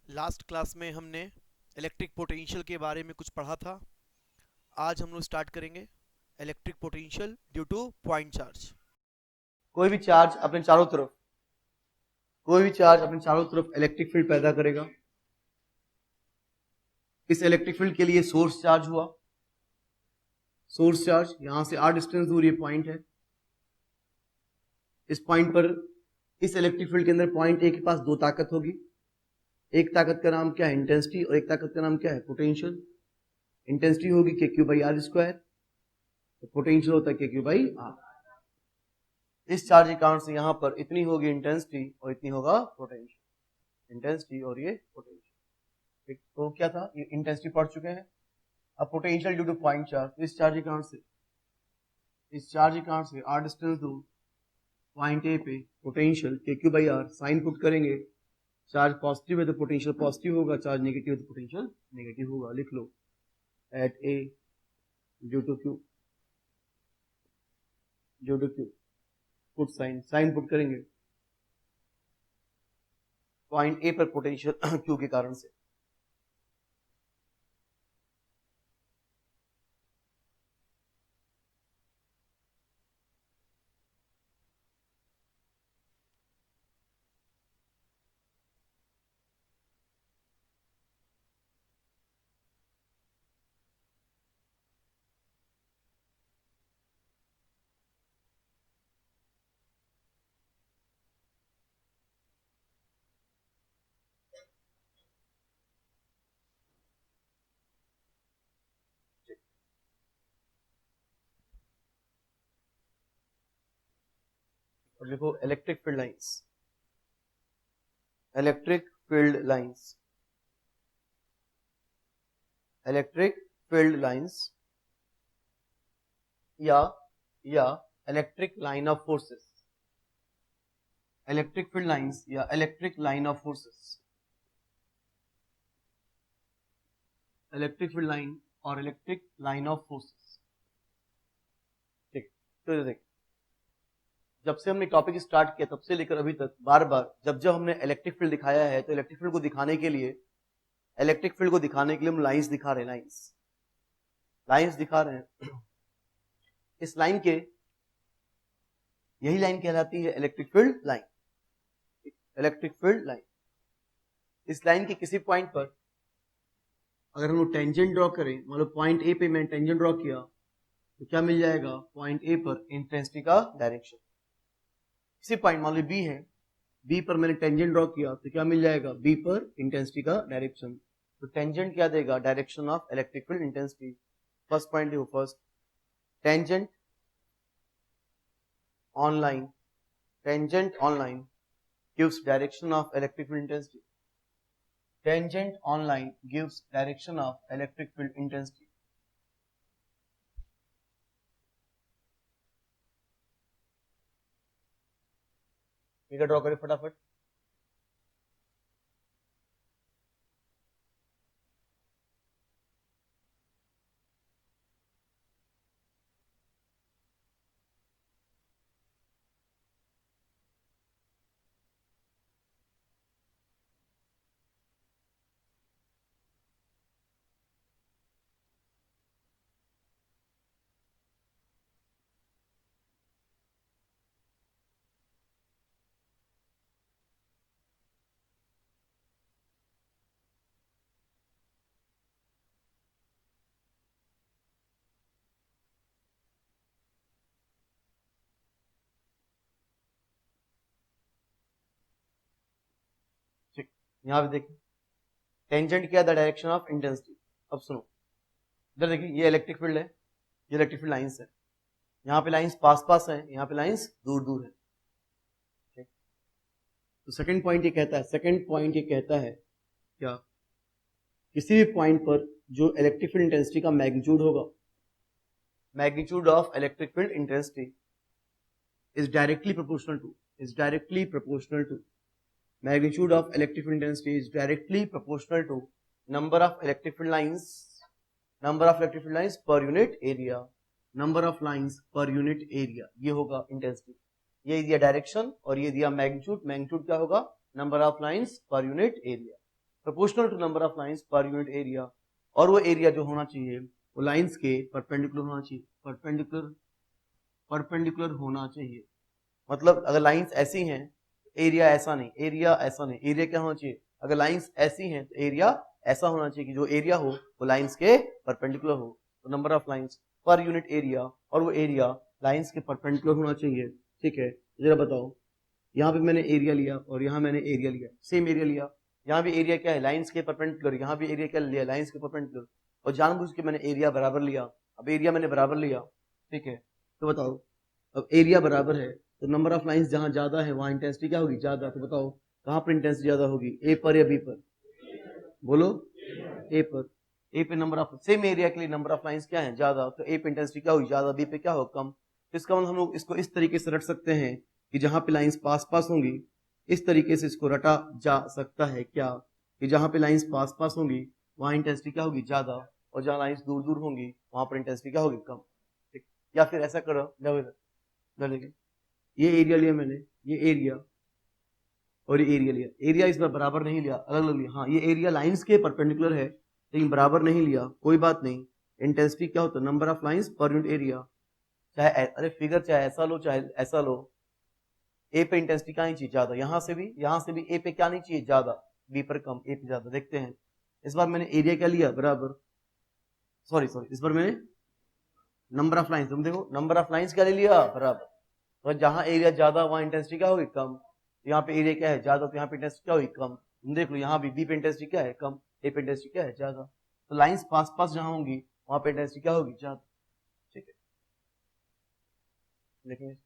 Last class में हमने electric potential के बारे में कुछ पढ़ा था। आज हम लोग स्टार्ट करेंगे electric potential due to point charge. कोई भी चार्ज अपने चारों तरफ इलेक्ट्रिक फील्ड पैदा करेगा। इस इलेक्ट्रिक फील्ड के लिए सोर्स चार्ज हुआ। सोर्स चार्ज यहां से r डिस्टेंस दूर ये पॉइंट है। इस पॉइंट पर इस इलेक्ट्रिक फील्ड के अंदर पॉइंट ए के पास दो ताकत होगी। एक ताकत का नाम क्या है? इंटेंसिटी। और एक ताकत का नाम क्या है? पोटेंशियल। इंटेंसिटी होगी के क्यू बाई आर स्क्वायर, तो पोटेंशियल होता है के क्यू बाई आर। इस चार्ज के कारण से यहां पर इतनी होगी इंटेंसिटी और इतनी होगा पोटेंशियल। इंटेंसिटी और ये पोटेंशियल। ठीक, तो क्या था? ये इंटेंसिटी पढ़ चुके हैं। अब potential due to point charge, इस चार्ज के कारण से आर डिस्टेंस दूर पॉइंट ए पे पोटेंशियल के q by r. Sign put करेंगे, चार्ज पॉजिटिव है तो पोटेंशियल पॉजिटिव होगा, चार्ज नेगेटिव है तो पोटेंशियल नेगेटिव होगा। लिख लो at A due to q put sign put करेंगे पॉइंट ए पर पोटेंशियल क्यू के कारण से। और लिखो electric field lines. Electric field lines या electric line of forces. Electric field lines या electric line of forces. Electric field line और इलेक्ट्रिक लाइन ऑफ फोर्सेस। ठीक, तो देख, जब से हमने टॉपिक स्टार्ट किया तब से लेकर अभी तक बार बार जब हमने इलेक्ट्रिक फील्ड दिखाया है तो इलेक्ट्रिक फील्ड को दिखाने के लिए हम लाइंस दिखा रहे हैं। लाइंस दिखा रहे हैं। इस लाइन के यही लाइन कहलाती है electric field line. Electric field line, इस लाइन के किसी पॉइंट पर अगर हम लोग टेंजेंट ड्रॉ करें, मान लो पॉइंट ए पे मैंने टेंजेंट ड्रॉ किया तो क्या मिल जाएगा? पॉइंट ए पर इंटेंसिटी का डायरेक्शन। किसी पॉइंट मान लो बी है, बी पर मैंने टेंजेंट ड्रॉ किया तो क्या मिल जाएगा? बी पर इंटेंसिटी का डायरेक्शन। तो टेंजेंट क्या देगा? Direction of electric field intensity. First point लिखो, first tangent on line gives direction of electric field intensity. Tangent on line gives direction of electric field intensity. Figure draw करें फटाफट। ठीक, यहां पे देखिए टेंजेंट क्या? The direction of intensity. अब सुनो, इधर देखिए ये इलेक्ट्रिक फील्ड है, ये इलेक्ट्रिक फील्ड लाइंस है। यहाँ पे लाइंस पास पास है, यहाँ पे लाइंस दूर दूर है। ठीक, तो सेकंड पॉइंट ये कहता है क्या? किसी भी पॉइंट पर जो इलेक्ट्रिक फील्ड इंटेंसिटी का मैग्नीट्यूड होगा, magnitude of electric field intensity is directly proportional to magnitude of electric field intensity is directly proportional to number of electric field lines per unit area। ये होगा intensity, ये दिया direction और ये दिया magnitude. Magnitude क्या होगा? Number of lines per unit area. Proportional to number of lines per unit area, और वो एरिया जो होना चाहिए वो लाइंस के परपेंडिकुलर होना चाहिए, परपेंडिकुलर होना चाहिए। मतलब अगर लाइंस ऐसी हैं एरिया ऐसा नहीं, एरिया ऐसा नहीं, एरिया क्या होना चाहिए, अगर लाइंस ऐसी हैं तो एरिया ऐसा होना चाहिए कि जो एरिया हो वो लाइंस के परपेंडिकुलर हो। तो number of lines per unit area, और वो एरिया लाइंस के परपेंडिकुलर होना चाहिए। ठीक है, जरा बताओ, यहाँ पे मैंने एरिया लिया और यहाँ मैंने एरिया लिया, सेम एरिया लिया, यहाँ भी एरिया क्या है लाइंस के परपेंडिकुलर, यहाँ भी एरिया क्या लिया लाइंस के परपेंडिकुलर, और जानबूझ के मैंने एरिया बराबर लिया। अब एरिया मैंने बराबर लिया, ठीक है, तो बताओ अब एरिया बराबर है तो नंबर ऑफ लाइंस जहां ज्यादा है वहां इंटेंसिटी क्या होगी, ज्यादा। तो बताओ कहां पर इंटेंसिटी ज्यादा होगी, ए पर या बी पर, बोलो ए पर। ए पे नंबर ऑफ सेम एरिया के लिए नंबर ऑफ लाइंस क्या है ज्यादा, तो ए पे इंटेंसिटी क्या होगी ज्यादा, बी पे क्या होगा कम। तो इसका मतलब हम लोग इसको इस तरीके से रट सकते हैं कि जहां पे लाइंस पास पास होंगी, इस तरीके से इसको रटा जा सकता है क्या, कि जहां पे लाइंस पास पास होंगी वहां इंटेंसिटी क्या होगी ज्यादा, और जहां लाइंस दूर दूर होंगी वहां पर इंटेंसिटी क्या होगी कम। ठीक, या फिर ऐसा करो, जाओ इधर देखिए, ये एरिया लिया मैंने, ये एरिया और ये एरिया लिया, एरिया इस बार बराबर नहीं लिया, अलग अलग लिया। हाँ, ये एरिया लाइंस के परपेंडिकुलर है लेकिन बराबर नहीं लिया, कोई बात नहीं। इंटेंसिटी क्या होता है, number of lines per unit area. चाहे अरे फिगर चाहे ऐसा लो चाहे ऐसा लो, ए पे इंटेंसिटी क्या नहीं चाहिए ज्यादा, यहाँ से भी ए पे क्या नहीं चाहिए ज्यादा, बी पर कम ए पे ज्यादा। देखते हैं, इस बार मैंने एरिया क्या लिया बराबर, सॉरी इस बार मैंने नंबर ऑफ लाइंस, तुम देखो नंबर ऑफ लाइंस क्या ले लिया बराबर, तो जहां एरिया ज्यादा वहां इंटेंसिटी क्या होगी कम। यहाँ पे एरिया क्या है ज्यादा तो यहाँ पे इंटेंसिटी क्या होगी कम। तुम देख लो यहाँ भी बी पे इंटेंसिटी क्या है कम, ए पे इंटेंसिटी क्या है ज्यादा, तो लाइंस पास पास जहां होंगी वहां पे इंटेंसिटी क्या होगी ज्यादा। ठीक है, लेकिन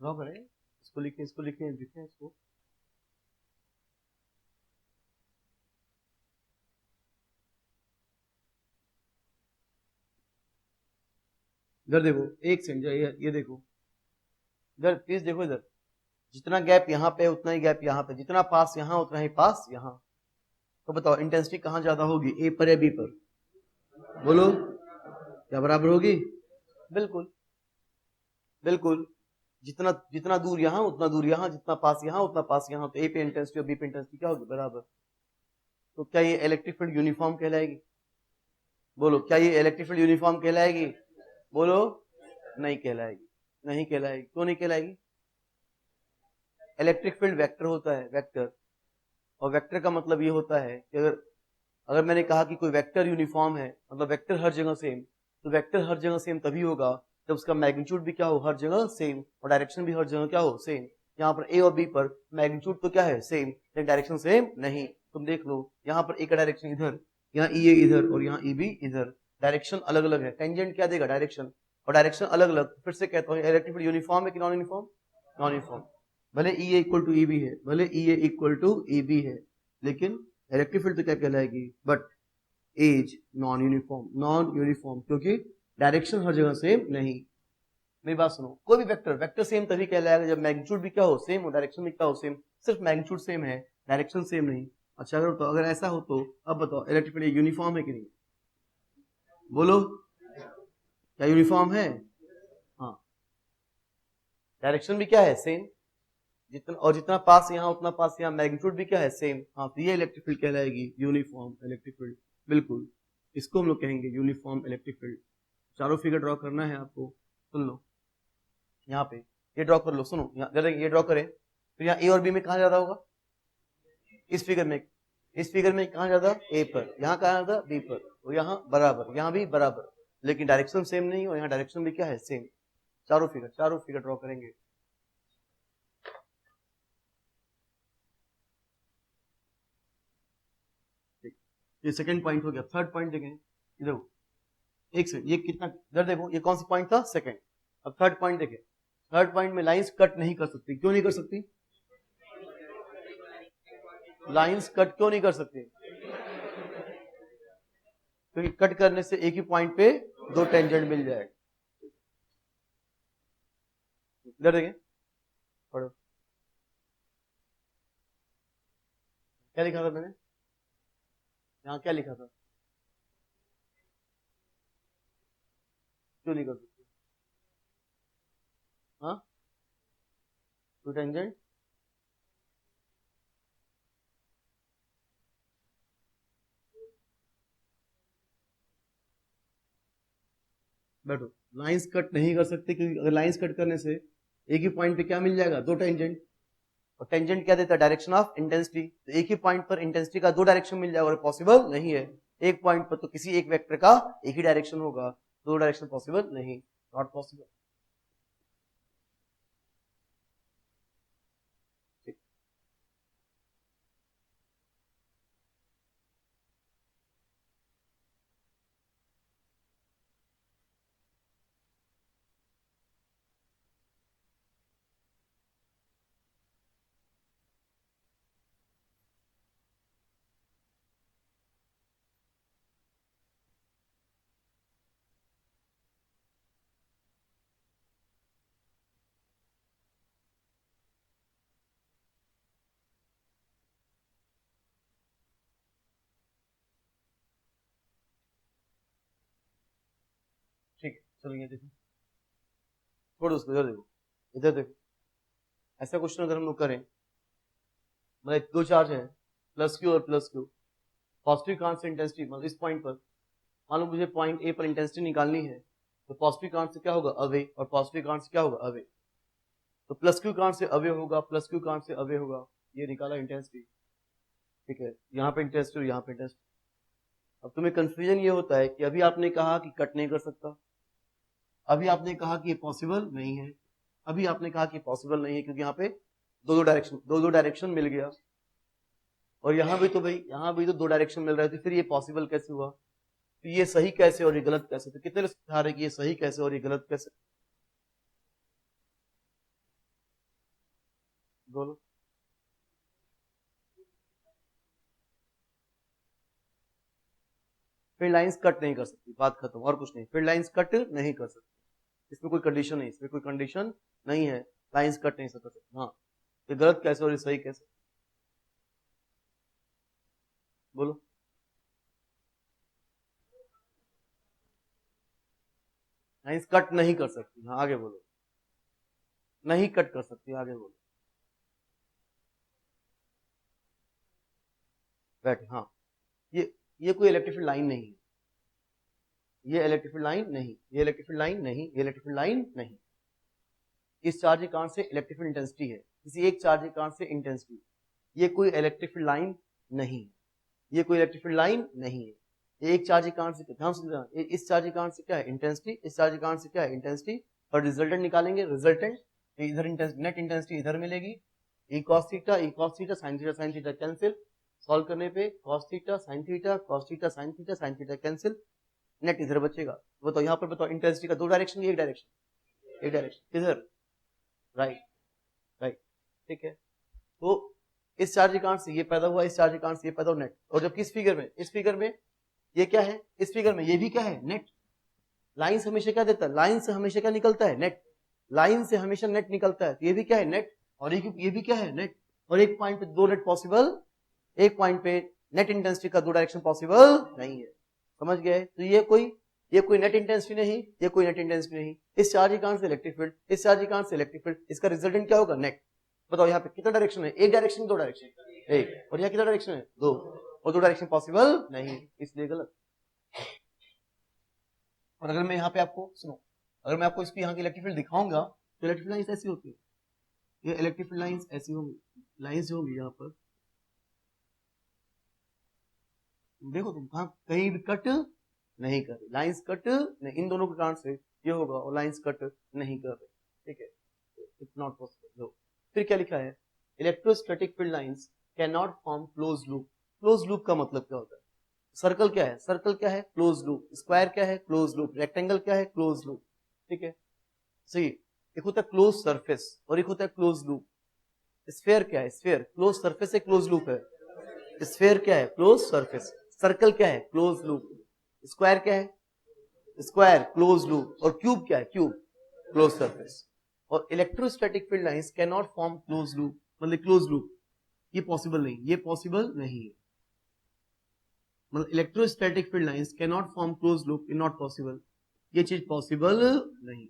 ड्रॉ करें, इसको लिखे लिखे इसको। इधर देखो एक सेकंड, ये देखो इधर प्लीज देखो इधर, जितना गैप यहाँ पे उतना ही गैप यहाँ पे, जितना पास यहाँ उतना ही पास यहाँ। तो बताओ इंटेंसिटी कहाँ ज्यादा होगी, ए पर या बी पर, बोलो क्या बराबर होगी, बिल्कुल बिल्कुल, जितना जितना दूर यहाँ उतना दूर यहाँ, जितना पास यहाँ उतना पास यहाँ, तो ए पे इंटेंसिटी और बी पे इंटेंसिटी क्या होगी बराबर। तो क्या ये इलेक्ट्रिक फील्ड यूनिफॉर्म कहलाएगी, बोलो क्या ये इलेक्ट्रिक फील्ड यूनिफॉर्म कहलाएगी, बोलो नहीं कहलाएगी, नहीं कहलाएगी, क्यों नहीं कहलाएगी, इलेक्ट्रिक फील्ड वेक्टर होता है, वेक्टर, और वेक्टर का मतलब ये होता है कि अगर अगर मैंने कहा कि कोई वेक्टर यूनिफॉर्म है मतलब वेक्टर हर जगह सेम, तो वेक्टर हर जगह सेम तभी होगा जब उसका मैग्नीट्यूड भी क्या हो हर जगह सेम, और डायरेक्शन भी हर जगह क्या हो सेम। यहाँ पर ए और बी पर मैग्नीट्यूड तो क्या है सेम लेकिन डायरेक्शन सेम नहीं। तुम देख लो यहाँ पर ए का डायरेक्शन इधर, यहाँ ई ए इधर और यहाँ ई बी इधर, डायरेक्शन अलग अलग है, टेंजेंट क्या देगा डायरेक्शन, और डायरेक्शन अलग अलग। फिर से कहता हूँ इलेक्ट्रिक फील्ड यूनिफॉर्म है कि नॉन यूनिफॉर्म, नॉन यूनिफॉर्म। भले E A equal to E B है, भले E A equal to E B है, लेकिन इलेक्ट्रिक फील्ड तो क्या कहलाएगी, but as non uniform, non uniform क्योंकि डायरेक्शन हर जगह सेम नहीं। मेरी बात सुनो, कोई भी वेक्टर वेक्टर सेम तभी कहलाएगा जब मैग्नीट्यूड भी क्या हो सेम और डायरेक्शन भी क्या हो सेम, सिर्फ मैग्नीट्यूड सेम है डायरेक्शन सेम नहीं। अच्छा अगर ऐसा हो तो अब बताओ इलेक्ट्रिक फील्ड यूनिफॉर्म है कि नहीं, बोलो क्या यूनिफॉर्म है, हाँ, डायरेक्शन भी क्या है सेम, जितना पास यहाँ उतना पास यहाँ, मैग्नीट्यूड भी क्या है सेम। हाँ, तो ये इलेक्ट्रिक फील्ड कहलाएगी यूनिफॉर्म इलेक्ट्रिक फील्ड, बिल्कुल इसको हम लोग कहेंगे यूनिफॉर्म इलेक्ट्रिक फील्ड। चारों फिगर ड्रॉ करना है आपको, सुन लो यहाँ पे ये ड्रॉ कर लो, सुनो जरा ये ड्रॉ करें, तो यहाँ ए और बी में कहाँ ज्यादा होगा, इस फिगर में कहाँ ज्यादा ए पर, यहाँ कहाँ ज्यादा बी पर, और यहाँ बराबर, यहाँ भी बराबर, लेकिन डायरेक्शन सेम नहीं और यहाँ डायरेक्शन भी क्या है सेम। चारों फिगर ड्रॉ करेंगे। ये सेकंड पॉइंट हो गया, थर्ड पॉइंट देखें इधर, एक सेकंड, ये कितना इधर देखो, ये कौन सा पॉइंट था सेकंड। अब थर्ड पॉइंट देखें, थर्ड पॉइंट में लाइंस कट नहीं कर सकती, क्यों नहीं कर सकती, लाइंस कट क्यों नहीं कर सकती, क्योंकि कट करने से एक ही पॉइंट पे दो टेंजेंट मिल जाएगा। इधर देखें, पढ़ो क्या लिखा था मैंने यहाँ, क्या लिखा था, क्यों नहीं कर सकते? हाँ, टू टेंजेंट बैठो, लाइंस कट नहीं कर सकते क्योंकि अगर लाइंस कट करने से एक ही पॉइंट पे क्या मिल जाएगा, दो टेंजेंट, और टेंजेंट क्या देता है, डायरेक्शन ऑफ इंटेंसिटी, तो एक ही पॉइंट पर इंटेंसिटी का दो डायरेक्शन मिल जाएगा और पॉसिबल नहीं है। एक पॉइंट पर तो किसी एक वेक्टर का एक ही डायरेक्शन होगा, दो डायरेक्शन पॉसिबल नहीं, नॉट पॉसिबल। ठीक है, चलो ये देखो, छोड़ो उसको, इधर देखो, इधर देखो, ऐसा क्वेश्चन अगर हम लोग करें, मतलब दो चार्ज है प्लस क्यू और plus Q, positive can't say intensity, मतलब इस पॉइंट पर मान लो मुझे पॉइंट ए पर इंटेंसिटी निकालनी है, तो पॉजिटिव कांट से क्या होगा, अवे, और पॉजिटिव कांट से क्या होगा, अवे, तो प्लस क्यू कांट से अवे होगा, प्लस क्यू कांट से अवे होगा, ये निकाला इंटेंसिटी। ठीक है, यहाँ पे इंटेंसिटी और यहाँ पे इंटेंसिटी। अब तुम्हें कंफ्यूजन ये होता है कि अभी आपने कहा कि कट नहीं कर सकता, अभी आपने कहा कि ये पॉसिबल नहीं है, अभी आपने कहा कि पॉसिबल नहीं है क्योंकि यहाँ पे दो डायरेक्शन मिल गया, और यहाँ भी तो भाई, यहाँ भी तो दो डायरेक्शन मिल रहे थे, फिर ये पॉसिबल कैसे हुआ, तो ये सही कैसे और ये गलत कैसे, तो कितने लोग सिखा रहे कि ये सही कैसे और ये गलत कैसे, बोलो। फिर लाइंस कट नहीं कर सकती, बात खत्म, और कुछ नहीं, फिर लाइंस कट नहीं कर सकती, इसमें कोई कंडीशन नहीं, इसमें कोई कंडीशन नहीं है, लाइंस कट नहीं कर सकती। हाँ, ये गलत कैसे और ये सही कैसे, बोलो। लाइंस कट नहीं कर सकती, हाँ आगे बोलो, नहीं कट कर सकती, आगे बोलो, बैठ, हाँ, ये कोई इलेक्ट्रिक फील्ड लाइन नहीं है, ये इलेक्ट्रिक फील्ड लाइन नहीं, ये इलेक्ट्रिक फील्ड लाइन नहीं, ये इलेक्ट्रिक फील्ड लाइन नहीं, इस चार्ज के कारण से इलेक्ट्रिक फील्ड इंटेंसिटी है, किसी एक चार्ज के कारण से इंटेंसिटी, ये कोई इलेक्ट्रिक फील्ड लाइन नहीं है, ये कोई इलेक्ट्रिक फील्ड लाइन नहीं है, एक चार्ज के कारण से, ध्यान से, इस चार्ज के कारण से क्या है, इंटेंसिटी, इस चार्ज के कारण से क्या है, इंटेंसिटी, और रिजल्टेंट निकालेंगे, रिजल्टेंट इधर नेट इंटेंसिटी इधर मिलेगी, E cos theta sine theta cancel, solve करने पे cos theta sine theta cancel, net इधर बचेगा। बताओ यहाँ पर, बताओ इंटेंसिटी का दो डायरेक्शन, एक डायरेक्शन, एक डायरेक्शन किधर, राइट, राइट, ठीक है, तो इस चार्ज के कारण से ये पैदा हुआ, इस चार्ज के कारण से ये पैदा हुआ, नेट, और जबकि इस फिगर में ये क्या है, इस फिगर में ये भी क्या है, नेट, लाइन से हमेशा क्या देता है, लाइन से हमेशा क्या निकलता है, नेट, लाइन से हमेशा नेट निकलता है, तो ये भी क्या है, नेट, और ये भी क्या है, नेट, और एक पॉइंट पे दो नेट पॉसिबल, एक पॉइंट पे नेट इंटेंसिटी का दो डायरेक्शन पॉसिबल नहीं है, समझ गए, तो ये कोई नेट इंटेंसिटी नहीं, ये कोई नेट इंटेंसिटी नहीं, इस चार्ज के कारण से इलेक्ट्रिक फील्ड, इस चार्ज के कारण से इलेक्ट्रिक फील्ड, इसका रिजल्टेंट क्या होगा, नेट। बताओ यहाँ पे कितना डायरेक्शन है, एक डायरेक्शन, दो डायरेक्शन, एक, और यहाँ कितना डायरेक्शन है, दो, और दो डायरेक्शन पॉसिबल नहीं, इसलिए गलत। और अगर मैं यहाँ पे आपको सुनो, अगर मैं आपको इसकी यहाँ की इलेक्ट्रिक फील्ड दिखाऊंगा तो इलेक्ट्रिक लाइंस ऐसी होती है, ये इलेक्ट्रिक फील्ड लाइंस ऐसी होंगी, लाइंस जो होंगी यहाँ पर, देखो तुम कहाँ कहीं भी कट नहीं कर रही, लाइंस कट नहीं, इन दोनों के कारण से ये होगा, और लाइंस कट नहीं कर रही, ठीक है, इट्स नॉट पॉसिबल। फिर क्या लिखा है, electrostatic field lines can not form close loop. Close loop का मतलब क्या होता है, सर्कल क्या है, सर्कल क्या है, क्लोज लूप, स्क्वायर क्या है, क्लोज लूप, रेक्टेंगल क्या है, क्लोज लूप, ठीक है, सही, एक होता है क्लोज सरफेस और एक होता है क्लोज लूप। स्फेयर क्या है, स्फेयर क्लोज सरफेस है, क्लोज लूप है, स्फेयर क्या है, क्लोज सरफेस, सर्कल क्या है, क्लोज लूप, स्क्वायर क्या है, स्क्वायर क्लोज लूप, और क्यूब क्या है, क्यूब क्लोज सरफेस। और electrostatic field lines can not form close loop, मतलब क्लोज लूप ये पॉसिबल नहीं, ये पॉसिबल नहीं है। मतलब electrostatic field lines can not form close loop, in not possible, ये चीज पॉसिबल नहीं।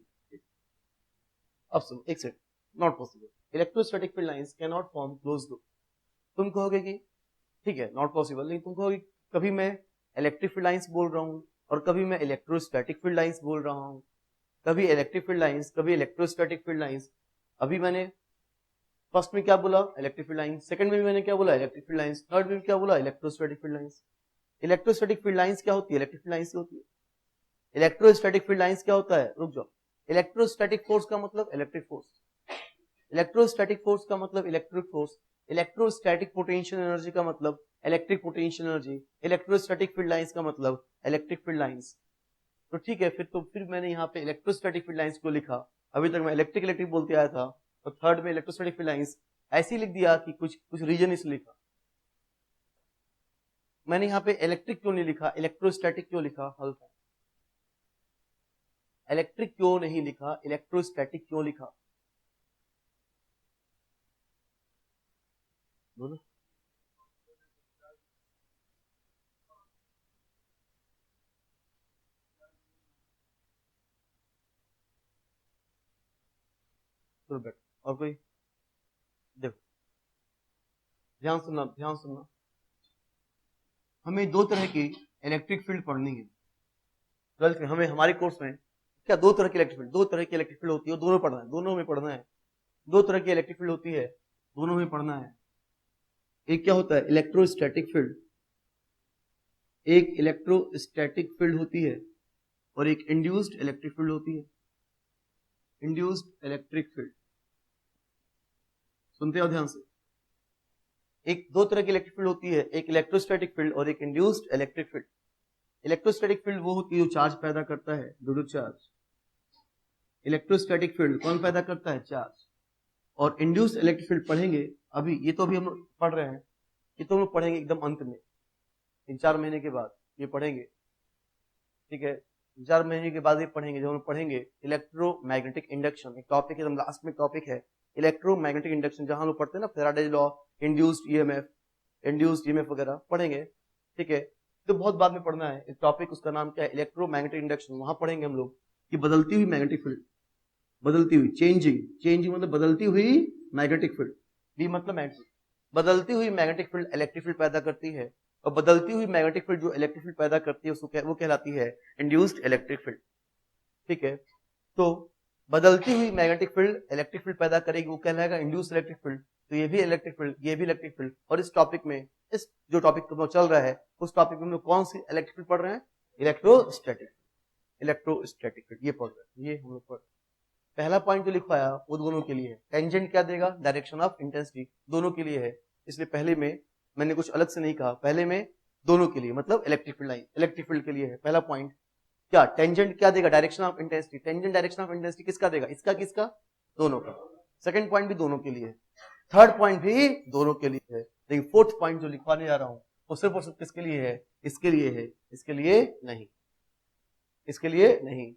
अब सुनो एक second, not possible, electrostatic field lines can not form close loop. तुम कहोगे कि ठीक है नॉट पॉसिबल, नहीं तुम कहोगे कभी मैं इलेक्ट्रिक फील्ड लाइंस बोल रहा हूँ और कभी मैं इलेक्ट्रोस्टैटिक फील्ड लाइंस बोल रहा हूँ, कभी इलेक्ट्रिक फील्ड लाइंस कभी इलेक्ट्रोस्टैटिक फील्ड लाइंस। अभी मैंने फर्स्ट में क्या बोला, इलेक्ट्रिक फील्ड लाइंस, सेकंड में भी मैंने क्या बोला, इलेक्ट्रिक फील्ड लाइंस, थर्ड में क्या बोला, electrostatic field lines. Electrostatic field lines क्या होती है, इलेक्ट्रिक फील्ड लाइंस होती है। इलेक्ट्रोस्टैटिक फील्ड लाइंस क्या होता है, रुक जाओ, इलेक्ट्रोस्टैटिक फोर्स का मतलब इलेक्ट्रिक फोर्स, इलेक्ट्रोस्टैटिक फोर्स का मतलब electric force, electrostatic potential energy का मतलब electric potential energy, electrostatic field lines का मतलब इलेक्ट्रिक फील्ड लाइंस। तो ठीक है, फिर मैंने यहाँ पे इलेक्ट्रोस्टैटिक फील्ड लाइंस को लिखा, अभी तक मैं इलेक्ट्रिक इलेक्ट्रिक बोलते आया था, और थर्ड में इलेक्ट्रोस्टैटिक फील्ड लाइंस ऐसे ही लिख दिया कि कुछ रीजन इसलिए लिखा। मैंने यहाँ पे इलेक्ट्रिक क्यों नहीं लिखा, इलेक्ट्रोस्टैटिक क्यों लिखा, हल था। इलेक्ट्रिक क्यों नहीं लिखा, इलेक्ट्रोस्टैटिक क्यों लिखा, बोलो। और कोई देखो, ध्यान सुनना ध्यान सुनना, हमें दो तरह की इलेक्ट्रिक फील्ड पढ़नी है। ट्वेल्थ में हमें हमारे कोर्स में क्या दो तरह की इलेक्ट्रिक फील्ड, दो तरह की इलेक्ट्रिक फील्ड होती है, दोनों पढ़ना है, दोनों में पढ़ना है। दो तरह की इलेक्ट्रिक फील्ड होती है, दोनों में पढ़ना है। एक क्या होता है, इलेक्ट्रोस्टैटिक फील्ड, एक इलेक्ट्रोस्टैटिक फील्ड होती है और एक इंड्यूस्ड इलेक्ट्रिक फील्ड होती है। इंड्यूस्ड इलेक्ट्रिक फील्ड, सुनते हो ध्यान से, एक दो तरह की इलेक्ट्रिक फील्ड होती है, एक इलेक्ट्रोस्टैटिक फील्ड और एक induced electric field. Electrostatic field वो होती है जो चार्ज पैदा करता है, due to charge. Electrostatic field कौन पैदा करता है, चार्ज। और इंड्यूस्ड इलेक्ट्रिक फील्ड पढ़ेंगे अभी, ये तो अभी हम लोग पढ़ रहे हैं, ये तो हम लोग पढ़ेंगे एकदम अंत में, 3-4 महीने के बाद ये पढ़ेंगे, ठीक है। 4 महीने के बाद ये पढ़ेंगे, जब हम पढ़ेंगे इलेक्ट्रोमैग्नेटिक इंडक्शन, एक टॉपिक है, लास्ट में टॉपिक है इलेक्ट्रोमैग्नेटिक इंडक्शन, जहां हम लोग पढ़ते हैं ना फैराडेज लॉ, इंड्यूस्ड ईएमएफ वगैरह पढ़ेंगे, ठीक है। तो बहुत बाद में पढ़ना है, एक टॉपिक उसका नाम क्या है, इलेक्ट्रोमैग्नेटिक इंडक्शन। वहां पढ़ेंगे हम लोग कि बदलती हुई मैग्नेटिक फील्ड, बदलती हुई, चेंजिंग मतलब बदलती हुई मैग्नेटिक फील्ड, बी मतलब मैग्नेटिक, बदलती हुई मैग्नेटिक फील्ड इलेक्ट्रिक फील्ड पैदा करती है, और बदलती हुई मैग्नेटिक फील्ड जो इलेक्ट्रिक फील्ड पैदा करती है उसको वो कहलाती है इंड्यूस्ड इलेक्ट्रिक फील्ड, ठीक है। तो बदलती हुई मैग्नेटिक फील्ड इलेक्ट्रिक फील्ड पैदा करेगी, वो कहलाएगा इंड्यूस्ड इलेक्ट्रिक फील्ड। तो ये भी इलेक्ट्रिक फील्ड, ये भी इलेक्ट्रिक फील्ड। और इस टॉपिक में, इस जो टॉपिक चल रहा है उस टॉपिक में हम लोग कौन सी इलेक्ट्रिक फील्ड पढ़ रहे हैं, इलेक्ट्रोस्टैटिक, इलेक्ट्रोस्टैटिक फील्ड ये पढ़ रहे हैं, ये हम लोग पढ़। पहला पॉइंट जो लिखवाया वो दोनों के लिए है, टेंजेंट क्या देगा, डायरेक्शन ऑफ इंटेंसिटी, दोनों के लिए है, इसलिए पहले में मैंने कुछ अलग से नहीं कहा, पहले में दोनों के लिए, मतलब electric field line electric field के लिए है। पहला पॉइंट क्या, टेंजेंट क्या देगा, direction of intensity, tangent direction of intensity किसका देगा, इसका किसका, दोनों का। सेकंड पॉइंट भी दोनों के लिए है, थर्ड पॉइंट भी दोनों के लिए है, लेकिन फोर्थ पॉइंट जो लिखवाने जा रहा हूं वो सिर्फ और सिर्फ किसके लिए है, इसके लिए है, इसके लिए नहीं, इसके लिए नहीं,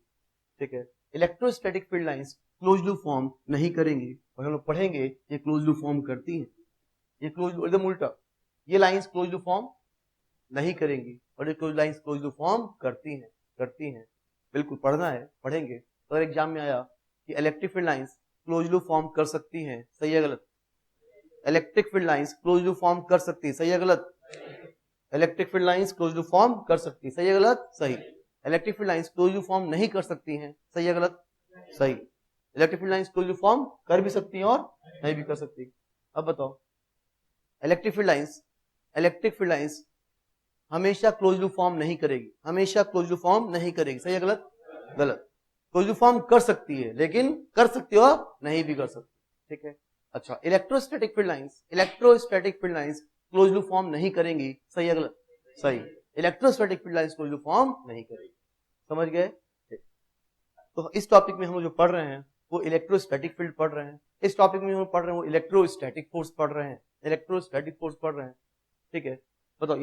ठीक है। Electrostatic field lines close loop form नहीं करेंगे, और हम लोग पढ़ेंगे ये क्लोज लूप फॉर्म करती हैं, ये क्लोज लूप एकदम उल्टा, ये लाइंस क्लोज लूप फॉर्म नहीं करेंगी और ये close lines close loop form करती हैं, करती हैं, बिल्कुल पढ़ना है, पढ़ेंगे। तो अगर एग्जाम में आया कि electric field lines close loop form कर सकती हैं, सही है गलत, electric field lines close loop form कर सकती है, सही है गलत, electric field lines close loop form कर सकती है, सही है गलत, सही। Electric field lines close loop form नहीं कर सकती हैं, सही है गलत, सही। Electric field lines close loop form कर भी सकती हैं और नहीं भी कर सकती। अब बताओ, इलेक्ट्रिक फील्ड लाइंस हमेशा क्लोज लूप फॉर्म नहीं करेगी, हमेशा क्लोज लूप फॉर्म नहीं करेगी, सही है गलत, गलत। क्लोज लूप फॉर्म कर सकती है, लेकिन कर सकती हो नहीं भी कर सकती, ठीक है। अच्छा, electrostatic field lines close loop form नहीं करेंगी, सही है गलत, सही। Electrostatic field lines close loop form नहीं करेगी, समझ गए। तो इस टॉपिक में हम लोग जो पढ़ रहे हैं वो इलेक्ट्रोस्टैटिक फील्ड पढ़ रहे हैं, इस टॉपिक में हम पढ़ रहे हैं वो इलेक्ट्रोस्टैटिक फोर्स पढ़ रहे हैं, इलेक्ट्रोस्टैटिक फोर्स पढ़ रहे हैं, ठीक है। बताओ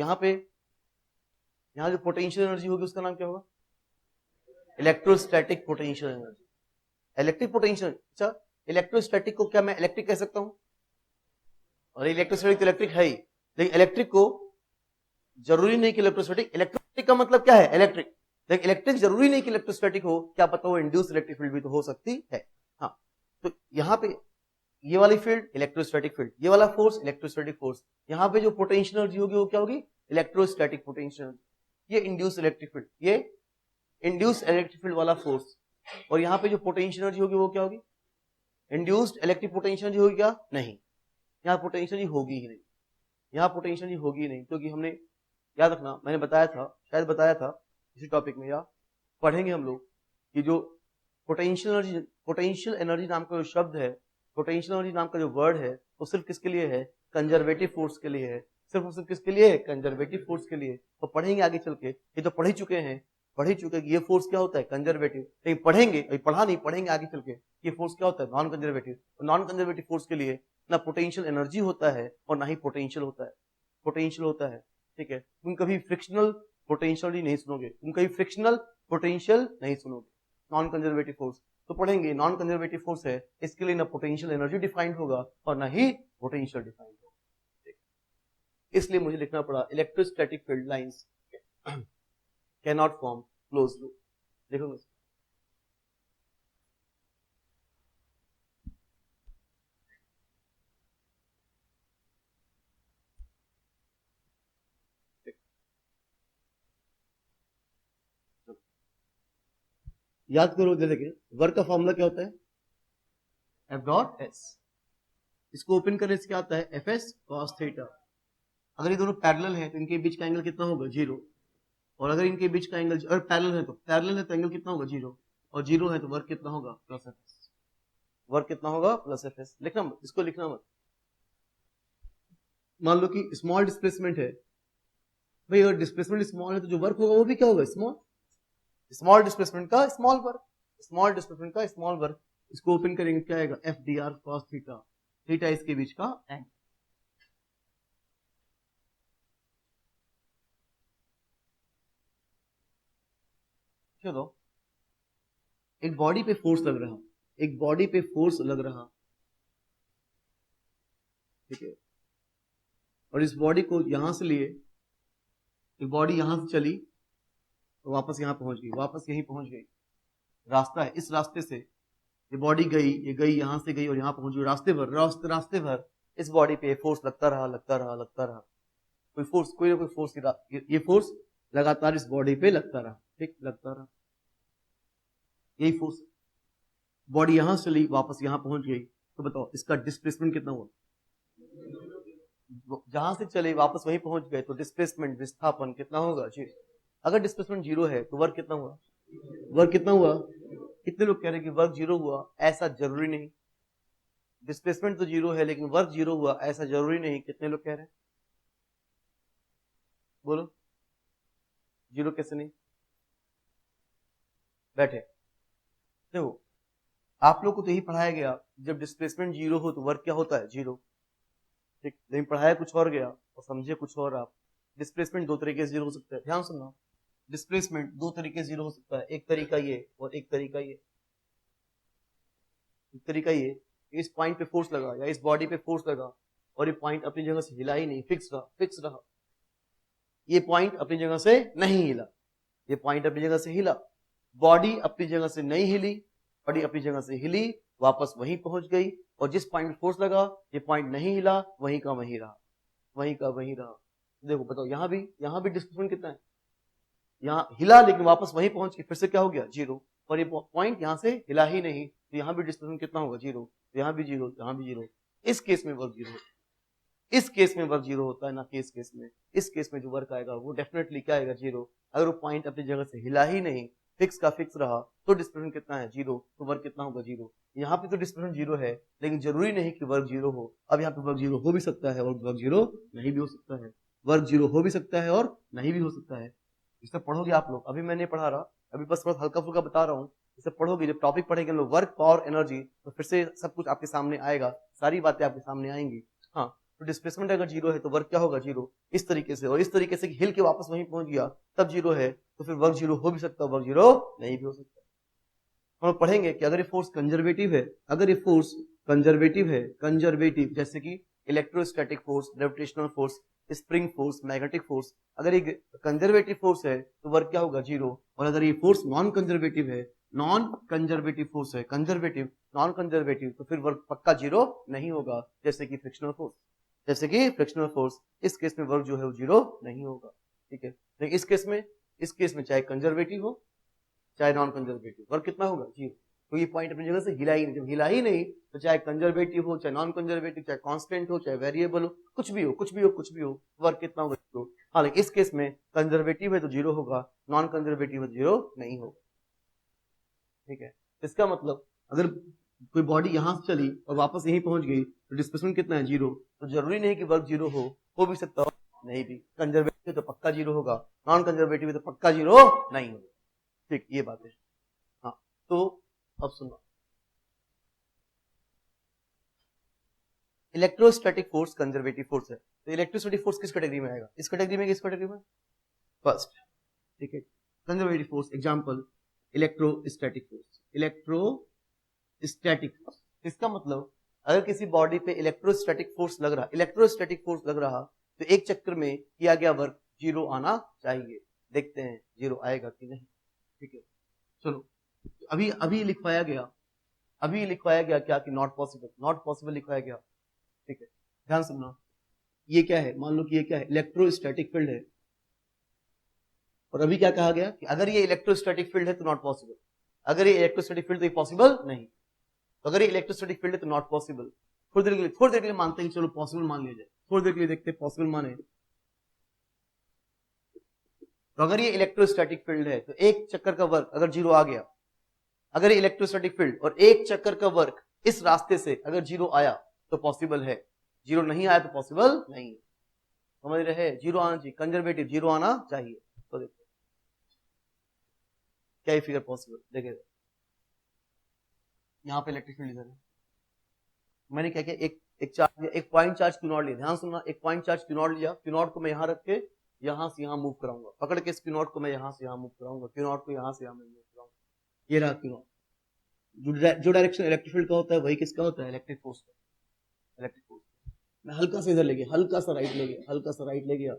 यहाँ जो पोटेंशियल एनर्जी होगी उसका नाम क्या होगा, electrostatic potential energy, electric potential. अच्छा, इलेक्ट्रोस्टैटिक को क्या मैं इलेक्ट्रिक कह सकता हूं? और इलेक्ट्रोस्टैटिक तो इलेक्ट्रिक है ही, लेकिन इलेक्ट्रिक को जरूरी नहीं कि इलेक्ट्रोस्टैटिक, इलेक्ट्रोस्टैटिक का मतलब क्या है? इलेक्ट्रिक। लेकिन इलेक्ट्रिक जरूरी नहीं कि इलेक्ट्रोस्टैटिक हो, क्या पता वो इंड्यूस इलेक्ट्रिक फील्ड भी तो हो सकती है। हाँ, तो यहां पे ये वाली फील्ड इलेक्ट्रोस्टैटिक फील्ड, ये वाला फोर्स इलेक्ट्रोस्टैटिक फोर्स, यहां पे जो पोटेंशियल एनर्जी होगी वो क्या होगी? Electrostatic potential. ये इंड्यूस इलेक्ट्रिक फील्ड, ये इंड्यूस इलेक्ट्रिक फील्ड वाला फोर्स, और यहां पे जो पोटेंशियल एनर्जी होगी वो क्या होगी? इंड्यूस्ड इलेक्ट्रिक पोटेंशियल एनर्जी होगी क्या? नहीं, यहाँ पोटेंशियल एनर्जी होगी ही नहीं, यहाँ पोटेंशियल एनर्जी होगी ही नहीं, क्योंकि हमने याद रखना, मैंने बताया था, शायद बताया था इसी टॉपिक में, या पढ़ेंगे हम लोग कि जो पोटेंशियल एनर्जी नाम का जो शब्द है, पोटेंशियल एनर्जी नाम का जो वर्ड है, वो सिर्फ किसके लिए है? कंजर्वेटिव फोर्स के लिए है। सिर्फ और सिर्फ किसके लिए है? कंजर्वेटिव फोर्स के लिए। तो पढ़ेंगे आगे चल के, ये तो पढ़ ही चुके हैं, पढ़ ही चुके कि ये फोर्स क्या होता है? कंजर्वेटिव। लेकिन पढ़ेंगे, अभी पढ़ा नहीं, पढ़ेंगे आगे चल के ये फोर्स क्या होता है? Non conservative. Non conservative force के लिए ना पोटेंशियल एनर्जी होता है और ना ही पोटेंशियल होता है, पोटेंशियल होता है। ठीक है, तुम कभी फ्रिक्शनल पोटेंशियल ही नहीं सुनोगे, तुम कभी फ्रिक्शनल पोटेंशियल नहीं सुनोगे। नॉन कंजर्वेटिव फोर्स तो पढ़ेंगे, नॉन कंजर्वेटिव फोर्स है, इसके लिए ना पोटेंशियल एनर्जी डिफाइंड होगा और ना ही पोटेंशियल डिफाइंड होगा। इसलिए मुझे लिखना पड़ा electrostatic field lines can not form close loop. देखो याद करो, जैसे वर्क का फॉर्मूला क्या होता है? F dot S. इसको ओपन करने से क्या आता है? F S cos theta. अगर ये दोनों पैरेलल हैं तो इनके बीच का एंगल कितना होगा? 0। और अगर इनके बीच का एंगल, अगर पैरेलल है तो एंगल कितना होगा? 0। और 0 है तो वर्क कितना होगा? Plus F S. वर्क कितना होगा? Plus F S. लिखना मत, इसको लिखना मत। मान लो कि स्मॉल डिस्प्लेसमेंट है, भाई अगर डिस्प्लेसमेंट स्मॉल है तो जो वर्क होगा वो भी क्या होगा? स्मॉल। स्मॉल डिस्प्लेसमेंट का स्मॉल वर्क, स्मॉल डिस्प्लेसमेंट का स्मॉल वर्क। इसको ओपन करेंगे, क्या आएगा? F D R cos theta. Theta इसके बीच का एंगल। चलो, एक बॉडी पे फोर्स लग रहा, एक बॉडी पे फोर्स लग रहा, ठीक है, और इस बॉडी को यहां से लिए, एक बॉडी यहां से चली तो वापस यहां पहुंच गई, वापस यहीं पहुंच गई। रास्ता है, इस रास्ते से ये बॉडी गई, ये गई, यहां से गई और यहां पहुंच गई। रास्ते भर इस बॉडी पे फोर्स लगता रहा, लगता रहा, लगता रहा। कोई फोर्स, कोई ना कोई फोर्स, ये फोर्स लगातार इस बॉडी पे लगता रहा, ठीक, लगता रहा। यही फोर्स, बॉडी यहां से चली, वापस यहां पहुंच गई, तो बताओ इसका डिस्प्लेसमेंट कितना हुआ? जहां से चले वापस वहीं पहुंच गए तो डिस्प्लेसमेंट, विस्थापन कितना होगा? 0। अगर डिस्प्लेसमेंट 0 है तो वर्क कितना हुआ? वर्क कितना हुआ? कितने लोग कह रहे हैं कि वर्क 0 हुआ? ऐसा जरूरी नहीं। डिस्प्लेसमेंट तो 0 है लेकिन वर्क 0 हुआ, ऐसा जरूरी नहीं। कितने लोग कह रहे हैं? बोलो, 0 कैसे नहीं? बैठे। देखो, आप लोग को तो यही पढ़ाया गया, जब डिस्प्लेसमेंट 0 हो तो वर्क क्या होता है? 0। ठीक, लेकिन पढ़ाया कुछ और गया और समझे कुछ और आप। डिस्प्लेसमेंट दो तरीके से 0 हो सकता है, ध्यान सुनना। डिस्प्लेसमेंट दो तरीके से 0 हो सकता है, एक तरीका ये और एक तरीका ये। एक तरीका ये, इस पॉइंट पे फोर्स लगा या इस बॉडी पे फोर्स लगा और ये पॉइंट अपनी जगह से हिला ही नहीं, फिक्स रहा, फिक्स रहा। ये पॉइंट अपनी जगह से नहीं हिला, ये पॉइंट अपनी जगह से हिला। बॉडी अपनी जगह से नहीं हिली, बॉडी अपनी जगह से हिली, वापस वहीं पहुंच गई, और जिस पॉइंट पे फोर्स लगा ये पॉइंट नहीं हिला, वहीं का वहीं रहा, वहीं का वहीं रहा। देखो बताओ, यहां भी डिस्प्लेसमेंट कितना है? यहाँ हिला लेकिन वापस वहीं पहुंच के फिर से क्या हो गया? 0। और ये पॉइंट यहां से हिला ही नहीं, तो यहाँ भी डिस्प्लेसमेंट कितना होगा? 0। तो यहाँ भी 0, यहाँ भी 0। इस केस में वर्क 0, इस केस में वर्क 0 होता है, ना कि इस केस में। इस केस में जो वर्क आएगा वो डेफिनेटली क्या आएगा? 0। अगर वो पॉइंट अपनी जगह से हिला ही नहीं, फिक्स का फिक्स रहा, तो डिस्प्लेसमेंट कितना है? 0। तो वर्क कितना होगा? 0। यहाँ पे तो डिस्प्लेसमेंट 0 है, लेकिन जरूरी नहीं कि वर्क 0 हो। अब यहाँ पे वर्क 0 हो भी सकता है और वर्क 0 नहीं भी हो सकता है। वर्क 0 हो भी सकता है और नहीं भी हो सकता है। इसे पढ़ोगे आप लोग, अभी मैं नहीं पढ़ा रहा, अभी बस थोड़ा हल्का फुल्का बता रहा हूँ। इसे पढ़ोगे, जब टॉपिक पढ़ेंगे लोग वर्क, पावर, एनर्जी, तो फिर से सब कुछ आपके सामने आएगा, सारी बातें आपके सामने आएंगी। हाँ, तो डिस्प्लेसमेंट अगर 0 है तो वर्क क्या होगा? 0। इस तरीके से, और इस तरीके से हिल के वापस वहीं पहुंच गया तब 0 है, तो फिर वर्क 0 हो भी सकता है, वर्क 0 नहीं भी हो सकता। हम पढ़ेंगे कि अगर ये फोर्स कंजर्वेटिव है, अगर ये फोर्स कंजर्वेटिव जैसे कि electrostatic force, gravitational force, spring force, magnetic force, अगर ये कंजर्वेटिव फोर्स है तो वर्क क्या होगा? जीरो। और अगर ये फोर्स नॉन कंजर्वेटिव है, नॉन कंजर्वेटिव फोर्स है, कंजर्वेटिव नॉन कंजर्वेटिव, तो फिर वर्क पक्का जीरो नहीं होगा, जैसे कि फ्रिक्शनल फोर्स, जैसे कि फ्रिक्शनल फोर्स। इस केस में वर्क जो है वो जीरो नहीं होगा, ठीक है। लेकिन इस केस में चाहे कंजर्वेटिव हो चाहे नॉन कंजर्वेटिव, वर्क कितना होगा? जीरो। तो ये पॉइंट अपनी जगह से हिला ही नहीं, जब हिला ही नहीं तो चाहे कंजर्वेटिव हो चाहे नॉन कंजर्वेटिव, चाहे कांस्टेंट हो चाहे वेरिएबल हो, कुछ भी हो, वर्क कितना होगा? जीरो। हाँ, लेकिन इस केस में कंजर्वेटिव है तो जीरो होगा, नॉन कंजर्वेटिव है तो जीरो नहीं होगा, ठीक है। इसका मतलब अगर कोई बॉडी यहां से चली और वापस यहीं पहुंच गई तो डिस्प्लेसमेंट कितना है? जीरो। तो जरूरी नहीं कि वर्क जीरो हो भी सकता हो, नहीं भी। कंजर्वेटिव तो पक्का जीरो होगा, नॉन कंजर्वेटिव तो पक्का जीरो नहीं होगा, ठीक, ये बात है। हाँ, तो अब सुनो, इलेक्ट्रोस्टैटिक फोर्स कंजर्वेटिव फोर्स है, तो इलेक्ट्रोस्टैटिक फोर्स किस कैटेगरी में आएगा? इस कैटेगरी में, किस कैटेगरी में? फर्स्ट, ठीक है। Conservative force example electrostatic force, electrostatic force. इसका मतलब अगर किसी बॉडी पे इलेक्ट्रोस्टैटिक फोर्स लग रहा तो एक चक्कर में किया गया वर्क जीरो आना चाहिए। देखते हैं जीरो आएगा कि नहीं, ठीक है। चलो, अभी अभी लिखवाया गया क्या कि नॉट पॉसिबल लिखवाया गया, ठीक है। ध्यान सुनना, ये क्या है? मान लो कि ये क्या है? इलेक्ट्रोस्टैटिक फील्ड है। और अभी क्या कहा गया कि अगर ये इलेक्ट्रोस्टैटिक फील्ड है तो नॉट पॉसिबल, अगर ये इलेक्ट्रोस्टैटिक फील्ड तो ये पॉसिबल नहीं, तो अगर ये इलेक्ट्रोस्टैटिक फील्ड है तो नॉट पॉसिबल। थोड़ी देर के लिए मानते हैं, चलो पॉसिबल मान लिया जाए, थोड़ी देर के लिए देखते हैं पॉसिबल माने। तो अगर ये इलेक्ट्रोस्टैटिक फील्ड है तो एक चक्कर का वर्क अगर जीरो आ गया, अगर ये इलेक्ट्रोस्टैटिक फील्ड और एक चक्कर का वर्क इस रास्ते से अगर जीरो आया तो पॉसिबल है, जीरो नहीं आया तो पॉसिबल नहीं है। समझ रहे? जीरो आना चाहिए, कंजर्वेटिव जीरो आना चाहिए। तो देखो क्या ये फिगर पॉसिबल, देखिए यहाँ पे इलेक्ट्रिक फील्ड इधर है, मैंने क्या किया, एक पॉइंट चार्ज क्यू नॉट लिया। ध्यान सुनना, एक पॉइंट चार्ज क्यू नॉट लिया, क्यू नॉट को मैं यहाँ रख के यहाँ से यहाँ मूव कराऊंगा, पकड़ के इस क्यू नॉट को मैं यहाँ से यहाँ मूव कराऊंगा, क्यू नॉट को यहाँ से यहाँ मूव कराऊंगा, ये रहा क्यू नॉट। जो डायरेक्शन इलेक्ट्रिक फील्ड का होता है वही किसका होता है? इलेक्ट्रिक फोर्स का। इलेक्ट्रिक फोर्स मैं हल्का सा इधर ले गया, हल्का सा राइट ले गया,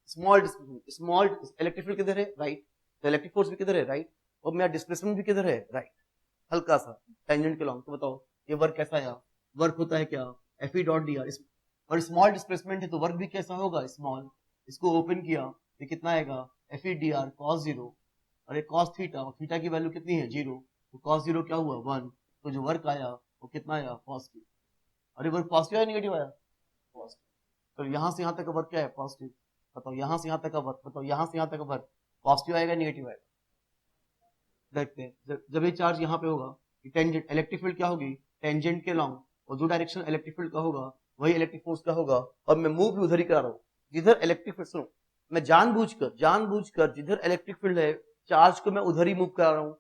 स्मॉल इलेक्ट्रिक फील्ड किधर है? राइट। तो इलेक्ट्रिक फोर्स भी किधर है? राइट। और मेरा डिस्प्लेसमेंट भी किधर है? राइट। हल्का सा टेंजेंट के लॉन्ग। तो बताओ ये वर्क कैसा है? वर्क होता है क्या? F E dot D R. और स्मॉल डिस्प्लेसमेंट है तो वर्क भी कैसा होगा? स्मॉल। इसको ओपन किया तो कितना आएगा? F E D R cos zero, और एक कॉस थीटा, और थीटा की वैल्यू कितनी है? जीरो। तो कॉस जीरो क्या हुआ? 1। तो जो वर्क आया वो कितना आया? पॉजिटिव। अरे वर्क पॉजिटिव आया नेगेटिव आया? पॉजिटिव। तो यहाँ से यहाँ तक का वर्क क्या है? पॉजिटिव। बताओ यहाँ से यहाँ तक का वर्क, बताओ यहाँ से यहाँ तक का वर्क पॉजिटिव आएगा नेगेटिव आएगा? देखते हैं, जब ये चार्ज यहाँ पे होगा, टेंजेंट इलेक्ट्रिक फील्ड क्या होगी? टेंजेंट के लॉन्ग, और जो डायरेक्शन इलेक्ट्रिक फील्ड का होगा वही इलेक्ट्रिक फोर्स का होगा। और मैं मूव भी उधर ही करा रहा हूँ जिधर इलेक्ट्रिक फील्ड, सुनो, मैं जानबूझकर जिधर इलेक्ट्रिक फील्ड है चार्ज को मैं उधर ही मूव करा रहा हूँ।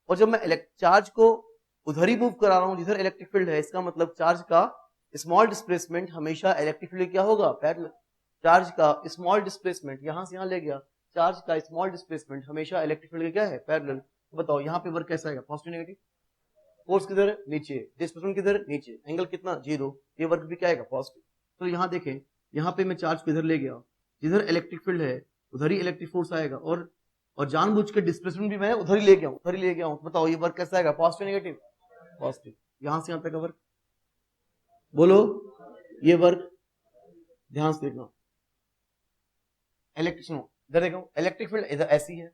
और जब मैं चार्ज को उधर ही मूव करा रहा हूँ जिधर इलेक्ट्रिक फील्ड है, इसका मतलब चार्ज का स्मॉल डिस्प्लेसमेंट हमेशा इलेक्ट्रिक फील्ड क्या होगा? पैरेलल। चार्ज का स्मॉल डिस्प्लेसमेंट यहां से यहां ले गया, चार्ज का स्मॉल डिस्प्लेसमेंट हमेशा इलेक्ट्रिक फील्ड क्या है? पैरेलल। तो बताओ यहाँ पे वर्क कैसा आएगा? Positive negative? फोर्स किधर है? नीचे। डिस्प्लेसमेंट किधर है? नीचे। एंगल कितना? जीरो। ये वर्क भी क्या आएगा? पॉजिटिव। तो यहाँ देखें, यहाँ पे मैं चार्ज को इधर ले गया, जिधर इलेक्ट्रिक फील्ड है उधर ही इलेक्ट्रिक फोर्स आएगा, और जानबूझ के डिस्प्लेसमेंट भी मैं उधर ही ले गया हूँ। बताओ ये वर्क कैसा आएगा? Positive negative? पॉजिटिव। यहां से यहां तक का वर्क, बोलो ये वर्क, ध्यान से देखना। इधर देखो, इलेक्ट्रिक फील्ड इधर ऐसी है,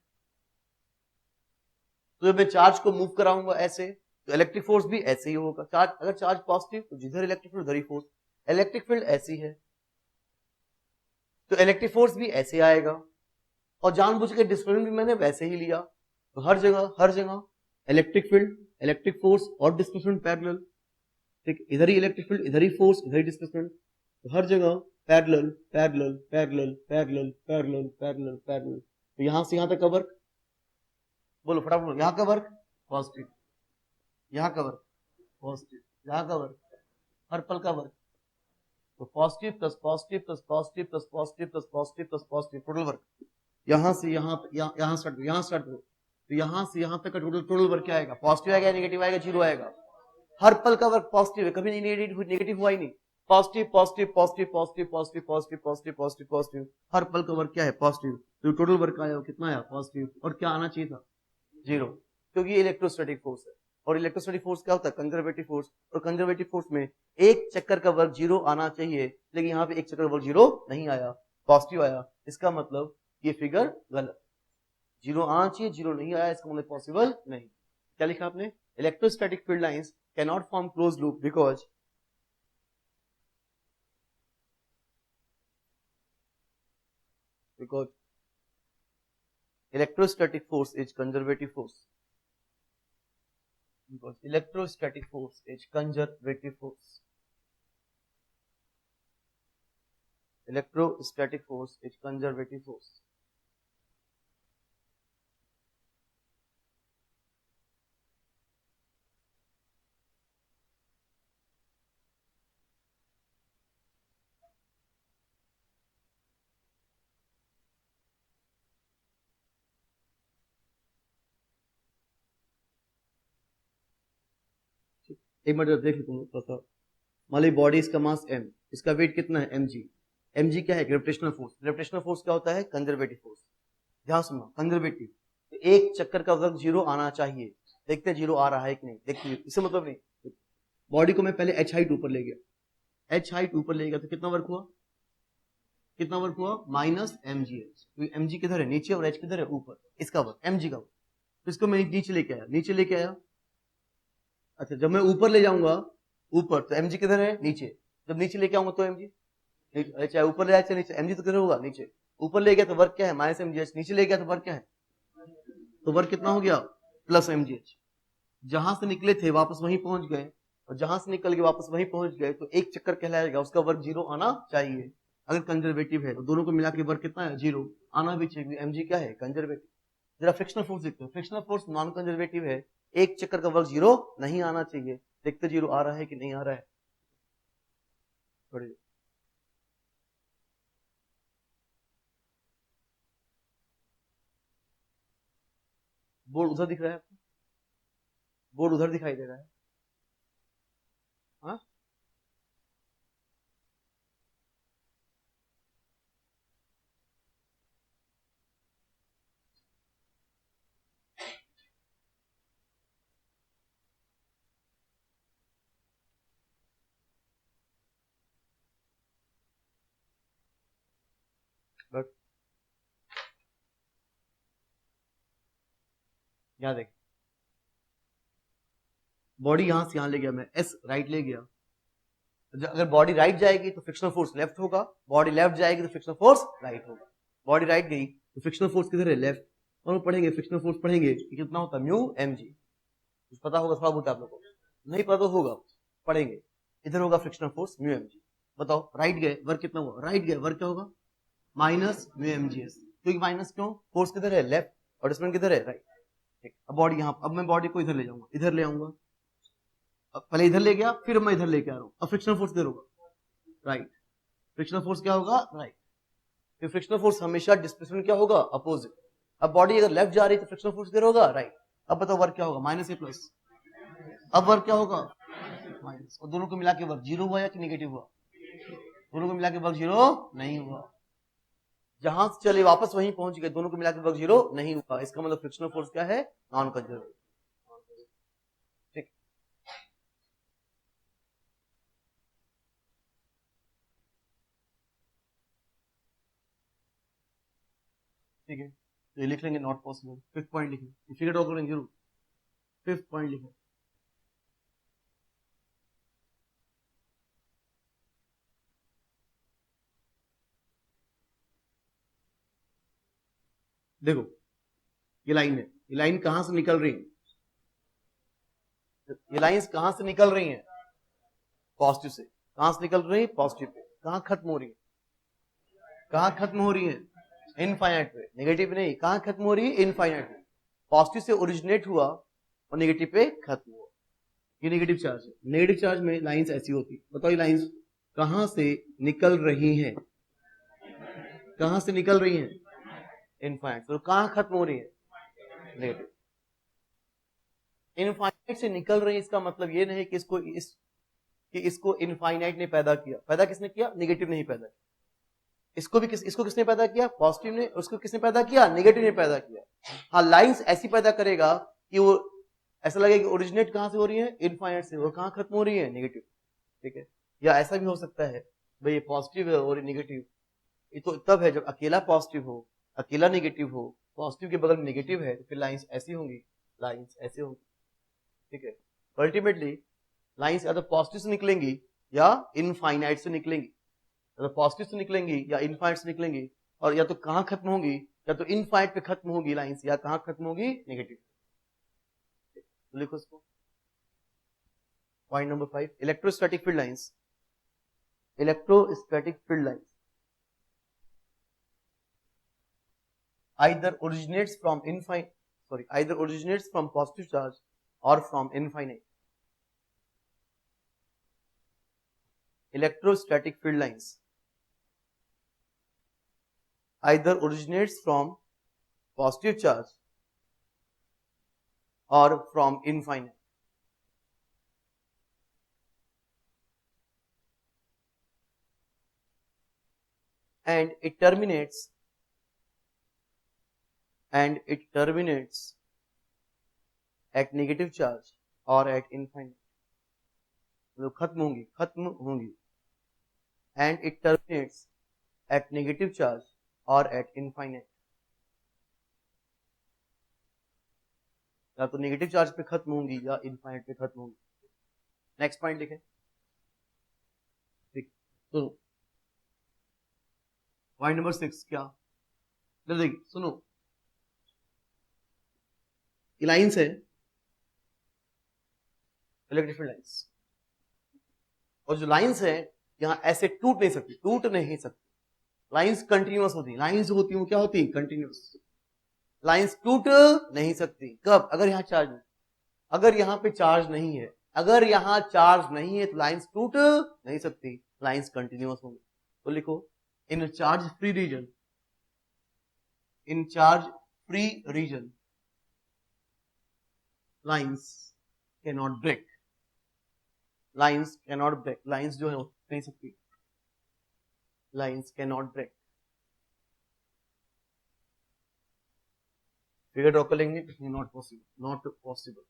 तो जब मैं चार्ज को मूव कराऊंगा ऐसे तो इलेक्ट्रिक फोर्स भी ऐसे ही होगा। अगर चार्ज पॉजिटिव तो जिधर इलेक्ट्रिक फील्ड उधर ही फोर्स। इलेक्ट्रिक फील्ड ऐसी है तो इलेक्ट्रिक फोर्स भी ऐसे आएगा, और जानबूझ के डिस्प्लेसमेंट भी मैंने वैसे ही लिया। तो हर जगह इलेक्ट्रिक फील्ड, इलेक्ट्रिक फोर्स और डिस्प्लेसमेंट पैरेलल। ठीक, इधर ही इलेक्ट्रिक फील्ड, इधर ही फोर्स, इधर ही डिस्प्लेसमेंट। तो हर जगह parallel parallel parallel parallel parallel parallel parallel. तो यहां से यहां तक का वर्क, बोलो फटाफट बोलो, यहाँ का वर्क पॉजिटिव, यहाँ का वर्क पॉजिटिव, यहाँ का वर्क हर पल का वर्क। तो positive plus positive plus positive plus positive plus positive plus positive total work. यहाँ से यहाँ स्टार्ट करो, तो यहां से यहां तक का टोटल वर्क क्या आएगा? पॉजिटिव आएगा, नेगेटिव आएगा, जीरो आएगा। हर पल का वर्क पॉजिटिव है, कभी नेगेटिव हुआ ही नहीं। Positive positive positive positive positive positive positive positive positive, हर पल का वर्क क्या है? पॉजिटिव। तो टोटल वर्क आया कितना आया? पॉजिटिव। और क्या आना चाहिए था? जीरो, क्योंकि ये इलेक्ट्रोस्टैटिक फोर्स है। और इलेक्ट्रोस्टैटिक फोर्स क्या होता है? Conservative force. और कंजर्वेटिव फोर्स में एक चक्कर का वर्क जीरो आना चाहिए, लेकिन यहाँ पे एक चक्कर का वर्क जीरो नहीं आया, पॉजिटिव आया। इसका मतलब ये फिगर गलत, जीरो आना चाहिए, जीरो नहीं आया, इसका मतलब पॉसिबल नहीं। क्या लिखा आपने? Electrostatic field lines cannot form close loop because electrostatic force is conservative force. Because electrostatic force is conservative force. Electrostatic force is conservative force. एक मिनट देख लेते हैं। मान ली बॉडी इसका मास m, इसका वेट कितना है? mg। mg क्या है? Gravitational force. ग्रेविटेशनल फोर्स क्या होता है? Conservative force. ध्यान सुनना, कंजर्वेटिव। तो एक चक्कर का वर्क जीरो आना चाहिए, देखते हैं जीरो आ रहा है कि नहीं। देखते हैं, इससे मतलब नहीं। बॉडी को मैं पहले h हाइट ऊपर ले गया, h हाइट ऊपर ले गया तो कितना वर्क हुआ? कितना वर्क हुआ? Minus mgh। तो mg किधर है? नीचे, और h किधर है? ऊपर। इसका वर्क mg का वर्क। तो इसको मैं नीचे लेके आया, नीचे लेके आया। अच्छा, जब मैं ऊपर ले जाऊंगा ऊपर, तो mg किधर है? नीचे। जब नीचे लेके आऊंगा तो mg नीचे, चाहे ऊपर ले जाए चाहे नीचे, mg तो किधर होगा? नीचे। ऊपर ले गया तो वर्क क्या है? Minus mgh। नीचे ले गया तो वर्क क्या है? तो वर्क कितना हो गया? Plus mgh। जहां से निकले थे वापस वहीं पहुंच गए, और जहां से निकल के वापस वहीं पहुंच गए, तो एक चक्कर कहलाएगा, उसका वर्क जीरो आना चाहिए। अगर कंजर्वेटिव है तो दोनों को मिला के वर्क कितना है? जीरो आना भी चाहिए। mg क्या है? कंजर्वेटिव। जरा फ्रिक्शनल फोर्स देखते हैं। फ्रिक्शनल फोर्स नॉन कंजर्वेटिव है, एक चक्कर का वर्क जीरो नहीं आना चाहिए। देखते जीरो आ रहा है कि नहीं आ रहा है। थोड़ी बोर्ड उधर दिख रहा है आपको? बोर्ड उधर दिखाई दे रहा है? हाँ, बट यहाँ देख, बॉडी यहां से यहां ले गया मैं, एस राइट ले गया। अगर बॉडी राइट जाएगी तो फ्रिक्शनल फोर्स लेफ्ट होगा, बॉडी लेफ्ट जाएगी तो फ्रिक्शनल फोर्स राइट होगा। बॉडी राइट गई तो फ्रिक्शनल फोर्स किधर है? लेफ्ट। और हम पढ़ेंगे फ्रिक्शनल फोर्स, पढ़ेंगे कि कितना होता है? Mu mg। कुछ पता होगा थोड़ा बहुत आप लोगों को, नहीं पता होगा, पढ़ेंगे। इधर होगा फ्रिक्शनल फोर्स म्यू mg। बताओ, राइट गए वर्क कितना हुआ? राइट गए वर्क क्या होगा? Minus mu mgs। क्योंकि माइनस क्यों? फोर्स किधर है? लेफ्ट, और डिस्प्लेसमेंट किधर है? राइट। ठीक, अब बॉडी यहाँ, अब मैं बॉडी को इधर ले जाऊंगा, इधर ले आऊंगा। अब पहले इधर ले गया, फिर मैं इधर लेके आ रहा हूँ। अब फ्रिक्शनल फोर्स इधर होगा, राइट। फ्रिक्शनल फोर्स क्या होगा? राइट। फिर फ्रिक्शनल फोर्स हमेशा डिस्प्लेसमेंट क्या होगा? अपोजिट। अब बॉडी अगर लेफ्ट जा रही है तो फ्रिक्शनल फोर्स इधर होगा, राइट। अब बताओ वर्क क्या होगा? माइनस या प्लस? अब वर्क क्या होगा? माइनस। और दोनों को मिला के वर्क जीरो हुआ या कि नेगेटिव हुआ? दोनों को मिला के वर्क जीरो नहीं हुआ। जहां से चले वापस वहीं पहुंच गए, दोनों को मिला के वर्क जीरो नहीं हुआ। इसका मतलब फ्रिक्शनल फोर्स क्या है? Non conservative. ठीक, ठीक है, तो ये लिख लेंगे नॉट पॉसिबल। फिफ्थ पॉइंट लिखें, फिगर ड्रॉ करेंगे जरूर। फिफ्थ पॉइंट लिखें, देखो ये लाइन है, ये लाइन कहां से निकल रही है? ये लाइंस कहां से निकल रही हैं? पॉजिटिव से। कहां से निकल रही है? Positive pay. कहां खत्म हो रही है? कहां खत्म हो रही है? इनफाइनाइट पे। नेगेटिव नहीं, कहां खत्म हो रही है? इनफाइनाइट पे। पॉजिटिव से ओरिजिनेट हुआ और नेगेटिव पे खत्म हुआ। ये नेगेटिव चार्ज है। नेगेटिव चार्ज में लाइंस ऐसी होती, बताओ ये लाइंस कहां से निकल रही हैं? कहां से निकल रही हैं? इनफाइनाइट। तो कहां खत्म हो रही है? नेगेटिव। इनफाइनाइट से निकल रही है इसका मतलब ये नहीं कि इसको इनफाइनाइट ने पैदा किया। पैदा किसने किया? नेगेटिव नहीं पैदा किया। इसको किसने पैदा किया? पॉजिटिव ने। उसको किसने पैदा किया? नेगेटिव ने पैदा किया। हाँ, लाइंस ऐसी पैदा करेगा कि वो ऐसा लगेगा कि ओरिजिनेट कहां से हो रही है? इनफाइनाइट से। और कहां खत्म हो रही है? नेगेटिव। ठीक है, या ऐसा भी हो सकता है भाई ये पॉजिटिव है और ये नेगेटिव। ये तो तब है जब अकेला पॉजिटिव हो, अकेला नेगेटिव हो, पॉजिटिव के बगल में नेगेटिव है, तो फिर लाइंस ऐसी होंगी, लाइंस ऐसे होंगी। ठीक है, अल्टीमेटली लाइंस या तो पॉजिटिव से निकलेंगी या इनफाइनाइट से निकलेंगी, या तो पॉजिटिव से निकलेंगी या इनफाइनाइट से निकलेंगी। और या तो कहां खत्म होंगी? या तो इनफाइनाइट पे खत्म होगी लाइंस, या कहां खत्म होगी? नेगेटिव। तो लिखो इसको। Point number 5, electrostatic field lines. Electrostatic field lines either originates from positive charge or from infinite. Electrostatic field lines either originates from positive charge or from infinite. And it terminates at negative charge or at infinite. मतलब खत्म होंगी and it terminates at negative charge or at infinite. या तो negative charge पे खत्म होंगी या infinite पे खत्म होंगी। नेक्स्ट पॉइंट लिखें। ठीक, सुनो पॉइंट नंबर 6 क्या? देखिए सुनो, लाइंस है, इलेक्ट्रिक फील्ड लाइंस, और जो लाइंस है यहां ऐसे टूट नहीं सकती। लाइंस कंटिन्यूअस होती है। लाइंस होती है वो क्या होती है? कंटिन्यूअस। लाइंस टूट नहीं सकती। कब? अगर यहां चार्ज नहीं, अगर यहां पे चार्ज नहीं है, अगर यहां चार्ज नहीं है तो लाइंस टूट नहीं सकती, लाइंस कंटिन्यूअस होंगी। तो लिखो, in charge free region lines cannot break. Lines जो है नहीं सकती, lines cannot break. Figure draw कर लेंगे, नॉट पॉसिबल।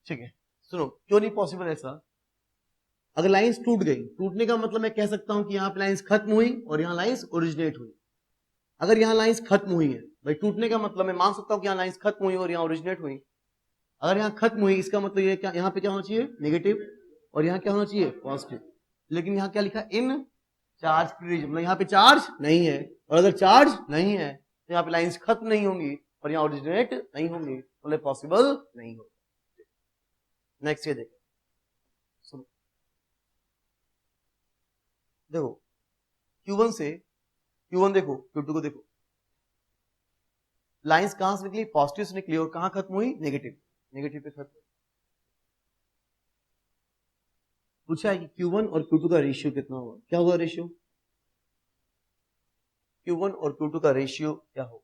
ठीक है, सुनो क्यों नहीं पॉसिबल ऐसा? अगर लाइंस टूट गई, टूटने का मतलब मैं कह सकता हूं कि यहां पे लाइंस खत्म हुई और यहां लाइंस ओरिजिनेट हुई। अगर यहां लाइंस खत्म हुई है, भाई टूटने का मतलब मैं मान सकता हूं कि यहां लाइंस खत्म हुई और यहां ओरिजिनेट हुई। अगर यहां खत्म हुई इसका मतलब ये क्या, यहां पे क्या होना चाहिए? नेगेटिव, और यहां क्या होना चाहिए? पॉजिटिव। लेकिन यहां क्या लिखा? इन चार्ज फ्री रीजन, मतलब यहां पे चार्ज नहीं है, और अगर चार्ज नहीं है तो यहां पे लाइंस खत्म नहीं होंगी और यहां ओरिजिनेट नहीं होंगी, मतलब पॉसिबल नहीं होगा। नेक्स्ट ये देखो, सुनो देखो, Q1 देखो, Q2 को देखो, लाइंस कहां से निकली? पॉजिटिव से निकली, और कहां खत्म हुई? नेगेटिव पे खत्म। पूछा है कि Q1 और Q2 का रेशियो कितना होगा? क्या होगा रेशियो? Q1 और Q2 का रेशियो क्या होगा?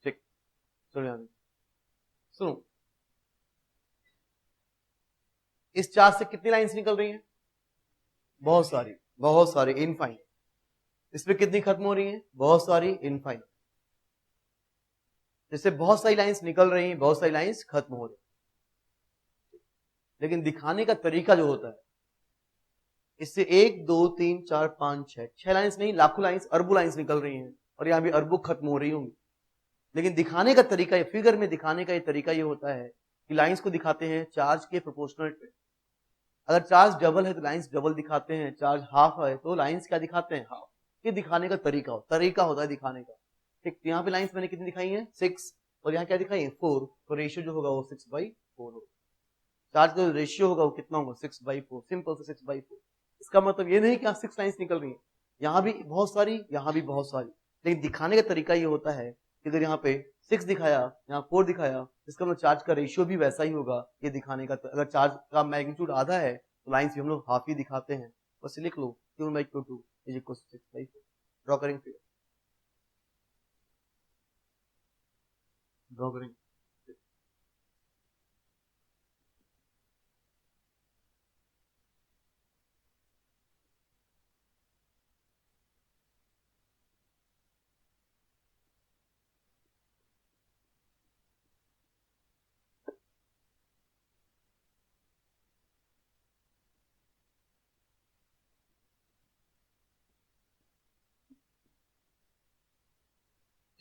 ठीक, सुनो, इस चार्ज से कितनी लाइंस निकल रही हैं? बहुत सारी इनफाइनाइट। इस पे कितनी खत्म हो रही हैं? बहुत सारी इनफाइनाइट। जैसे बहुत सारी लाइंस निकल रही हैं, बहुत सारी लाइंस खत्म हो रही हैं। लेकिन दिखाने का तरीका जो होता है, इससे 1 2 3 4 5 6 लाइंस नहीं, लाखों लाइंस, अरबों लाइंस निकल रही हैं, और यहां भी अरबों खत्म हो रही होंगी। लेकिन दिखाने का तरीका, फिगर में दिखाने का ये तरीका ये होता है कि लाइंस को दिखाते हैं चार्ज के प्रोपोर्शनल पे। अगर चार्ज डबल है तो लाइंस डबल दिखाते हैं, चार्ज हाफ है तो लाइंस क्या दिखाते हैं, हाफ। ये दिखाने का तरीका होता है दिखाने का। ठीक, तो यहाँ पे लाइंस मैंने कितनी दिखाई है, 6, और यहाँ क्या दिखाई है, 4, तो रेशियो जो होगा वो 6/4 होगा। चार्ज का रेशियो होगा वो कितना होगा, 6/4, सिंपल से 6/4। इसका मतलब ये नहीं कि 6 लाइंस निकल रही है, यहाँ भी बहुत सारी, यहाँ भी बहुत सारी, लेकिन दिखाने का तरीका ये होता है कि अगर यहाँ पे 6 दिखाया, यहाँ 4 दिखाया, इसका मतलब चार्ज का रेशियो भी वैसा ही होगा। ये दिखाने का, अगर चार्ज का मैग्नीट्यूड आधा है तो लाइंस भी हम लोग हाफ ही दिखाते हैं। बस लिख लो Q/Q2 = 6/4। ड्रॉ करेंगे, फिर ड्रॉ करेंगे।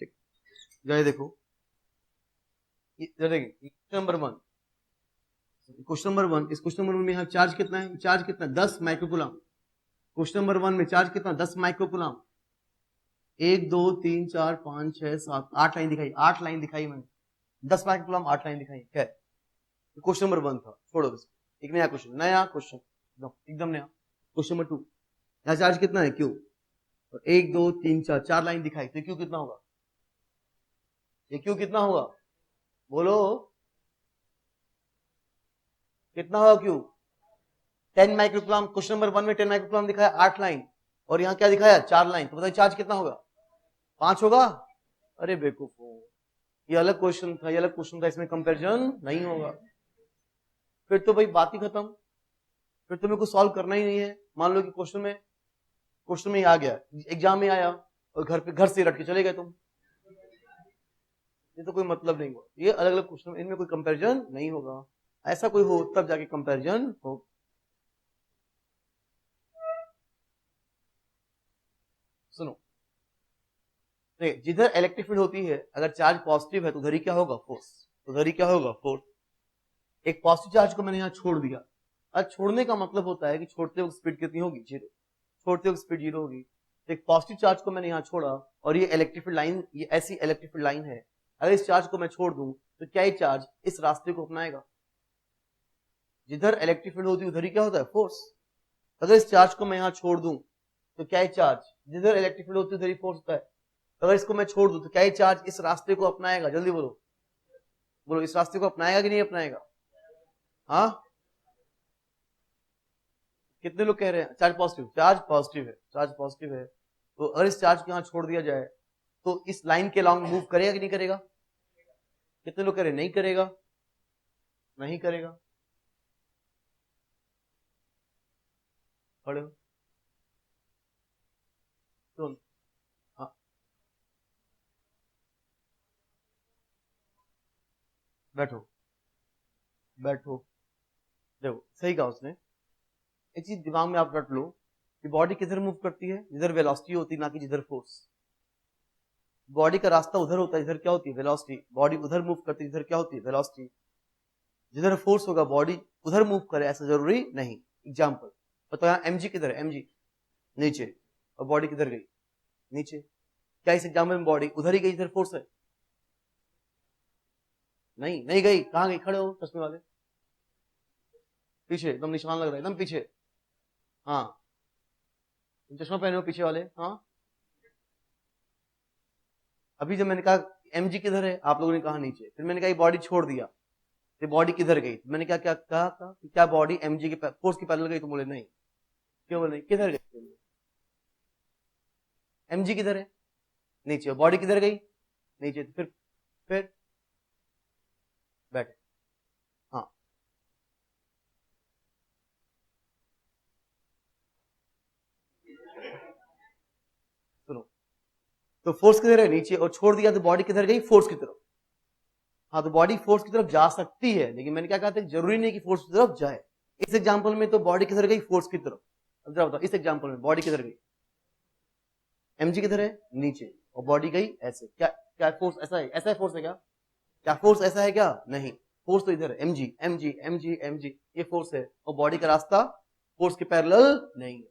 ठीक, जरा देखो, देखिए क्वेश्चन नंबर 1, इस क्वेश्चन नंबर 1 में यहाँ चार्ज कितना है, चार्ज कितना, 10 माइक्रोकूलम। क्वेश्चन नंबर 1 में चार्ज कितना, 10 माइक्रोकूलम। 1 2 3 4 5 6 7 8 लाइन दिखाई, 8 लाइन दिखाई मैंने, 10 माइक्रोकूलम 8 लाइन दिखाई। खैर, क्वेश्चन नंबर 1 था, छोड़ो इसको। एक नया क्वेश्चन, एकदम नया। क्वेश्चन नंबर 2, यहाँ चार्ज कितना है, क्यू, और 1 2 3 4 4 लाइन दिखाई, तो क्यू कितना होगा, ये क्यू कितना होगा, बोलो कितना होगा क्यू, 10 माइक्रोकूलम। क्वेश्चन नंबर 1 में 10 माइक्रोकूलम दिखाया, 8 लाइन, और यहाँ क्या दिखाया, 4 लाइन, तो बताइए चार्ज कितना होगा, 5 होगा। अरे बेवकूफो, ये अलग क्वेश्चन था, ये अलग क्वेश्चन था, इसमें कंपैरिजन नहीं होगा। फिर तो भाई बात ही खत्म, फिर तो मेरे को सॉल्व करना ही नहीं है। मान लो कि क्वेश्चन में ही आ गया, एग्जाम में आया, और घर से रट के चले गए तुम, ये तो कोई मतलब नहीं हुआ। ये अलग अलग क्वेश्चन, इनमें कोई कंपैरिजन नहीं होगा। ऐसा कोई हो तब जाके कंपैरिजन हो। सुनो, जिधर इलेक्ट्रिक फील्ड होती है, अगर चार्ज पॉजिटिव है तो उधर ही क्या होगा, फोर्स, उधर ही क्या होगा, फोर्स। एक पॉजिटिव चार्ज को मैंने यहाँ छोड़ दिया, अब छोड़ने का मतलब होता है कि छोड़ते वक्त स्पीड कितनी होगी, 0, छोड़ते वक्त स्पीड 0 होगी। तो एक पॉजिटिव चार्ज को मैंने यहाँ छोड़ा, और ये इलेक्ट्रिक फील्ड लाइन, ये ऐसी इलेक्ट्रिक फील्ड लाइन है, अगर इस चार्ज को मैं छोड़ दूं तो क्या ये चार्ज इस रास्ते को अपनाएगा, जिधर इलेक्ट्रिक फील्ड होती है उधर ही क्या होता है, फोर्स। अगर इस चार्ज को मैं यहाँ छोड़ दूं तो क्या ये चार्ज, जिधर इलेक्ट्रिक फील्ड होती है उधर ही फोर्स होता है। अगर इसको मैं छोड़ दूं तो क्या ये चार्ज इस रास्ते को अपनाएगा, जल्दी बोलो, बोलो इस रास्ते को अपनाएगा कि नहीं अपनाएगा, हाँ, कितने लोग कह रहे हैं चार्ज पॉजिटिव, चार्ज पॉजिटिव है, चार्ज पॉजिटिव है। तो अगर इस चार्ज को यहाँ छोड़ दिया जाए तो इस लाइन के अलॉन्ग मूव करेगा कि नहीं करेगा, कितने लोग कह रहे हैं नहीं करेगा, नहीं करेगा, खड़े हो, तो हाँ, बैठो बैठो, देखो सही कहा उसने। एक चीज दिमाग में आप रट लो कि बॉडी किधर मूव करती है, जिधर वेलोसिटी होती है, ना कि जिधर फोर्स। बॉडी का रास्ता उधर होता है जिधर क्या होती है, वेलोसिटी। बॉडी उधर मूव करती है जिधर क्या होती है, वेलोसिटी। जिधर फोर्स होगा बॉडी उधर मूव करे, ऐसा जरूरी नहीं। एग्जाम्पल बताओ, यहाँ mg किधर है, mg नीचे, और बॉडी किधर गई, नीचे। क्या इस एग्जाम्पल में बॉडी उधर ही गई जिधर फोर्स है, नहीं, नहीं गई, कहां गई, खड़े हो चश्मे वाले, पीछे एकदम निशान लग रहा है, एकदम पीछे, हाँ, तुम चश्मा पहने हो पीछे वाले, हाँ। अभी जब मैंने कहा mg किधर है, आप लोगों ने कहा नीचे, फिर मैंने कहा बॉडी छोड़ दिया, तो बॉडी किधर गई, मैंने क्या क्या कहा था कि क्या बॉडी mg के फोर्स की पैरेलल गई, तो बोले नहीं, क्यों बोले किधर गई, mg किधर है, नीचे, बॉडी किधर गई, नीचे, तो फिर बैठे, हाँ, सुनो, तो फोर्स किधर है, नीचे, और छोड़ दिया तो बॉडी किधर गई, फोर्स की तरफ। हाँ, तो बॉडी फोर्स की तरफ जा सकती है, लेकिन मैंने क्या कहा था, जरूरी नहीं कि फोर्स की तरफ जाए। इस एग्जांपल में तो बॉडी किधर गई, फोर्स की तरफ। अब जरा बताओ, इस एग्जांपल में बॉडी किधर गई, mg किधर है, नीचे, और बॉडी गई ऐसे, क्या क्या फोर्स ऐसा है? ऐसा है फोर्स है क्या? क्या फोर्स ऐसा है क्या? नहीं, फोर्स तो इधर है, mg mg mg mg, ये फोर्स है। और बॉडी का रास्ता फोर्स के पैरेलल नहीं है,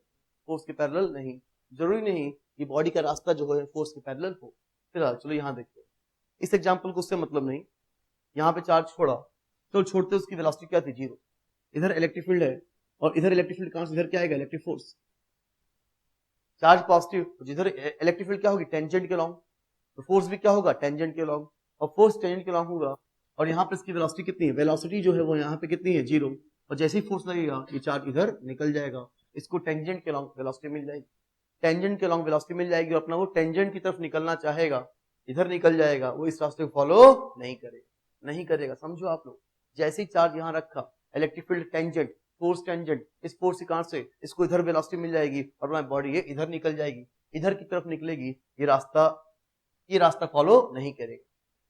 फोर्स के पैरेलल नहीं। जरूरी नहीं कि बॉडी का रास्ता जो है फोर्स के पैरेलल हो। फिलहाल चलो यहाँ देखते हैं इस एग्जांपल को, उससे मतलब नहीं। यहाँ पे चार्ज छोड़ा, तो छोड़ते उसकी वेलोसिटी क्या थी? 0। इधर इलेक्ट्रिक फील्ड है और इधर इलेक्ट्रिक फील्ड कहां से इधर क्या आएगा? Electric force. चार्ज पॉजिटिव, जिधर इलेक्ट्रिक फील्ड क्या होगी? टेंजेंट के लॉन्ग, तो फोर्स भी क्या होगा? टेंजेंट के लॉन्ग। और फोर्स टेंजेंट के लॉन्ग होगा, और यहाँ पे इसकी वेलोसिटी कितनी है? वेलोसिटी जो है वो यहाँ पे कितनी है? 0। और जैसे ही फोर्स लगेगा ये चार्ज इधर निकल जाएगा, इसको टेंजेंट के लॉन्ग वेलोसिटी मिल जाएगी। टेंजेंट के लॉन्ग वेलोसिटी मिल जाएगी और अपना वो टेंजेंट की तरफ निकलना चाहेगा, इधर निकल जाएगा, वो इस रास्ते को फॉलो नहीं करेगा, नहीं करेगा। समझो आप लोग, जैसे ही चार्ज यहाँ रखा, electric field tangent, force tangent, इस फोर्स के कारण से इसको इधर वेलोसिटी मिल जाएगी और हमारी बॉडी ये इधर निकल जाएगी, इधर की तरफ निकलेगी। ये रास्ता फॉलो नहीं करेगा।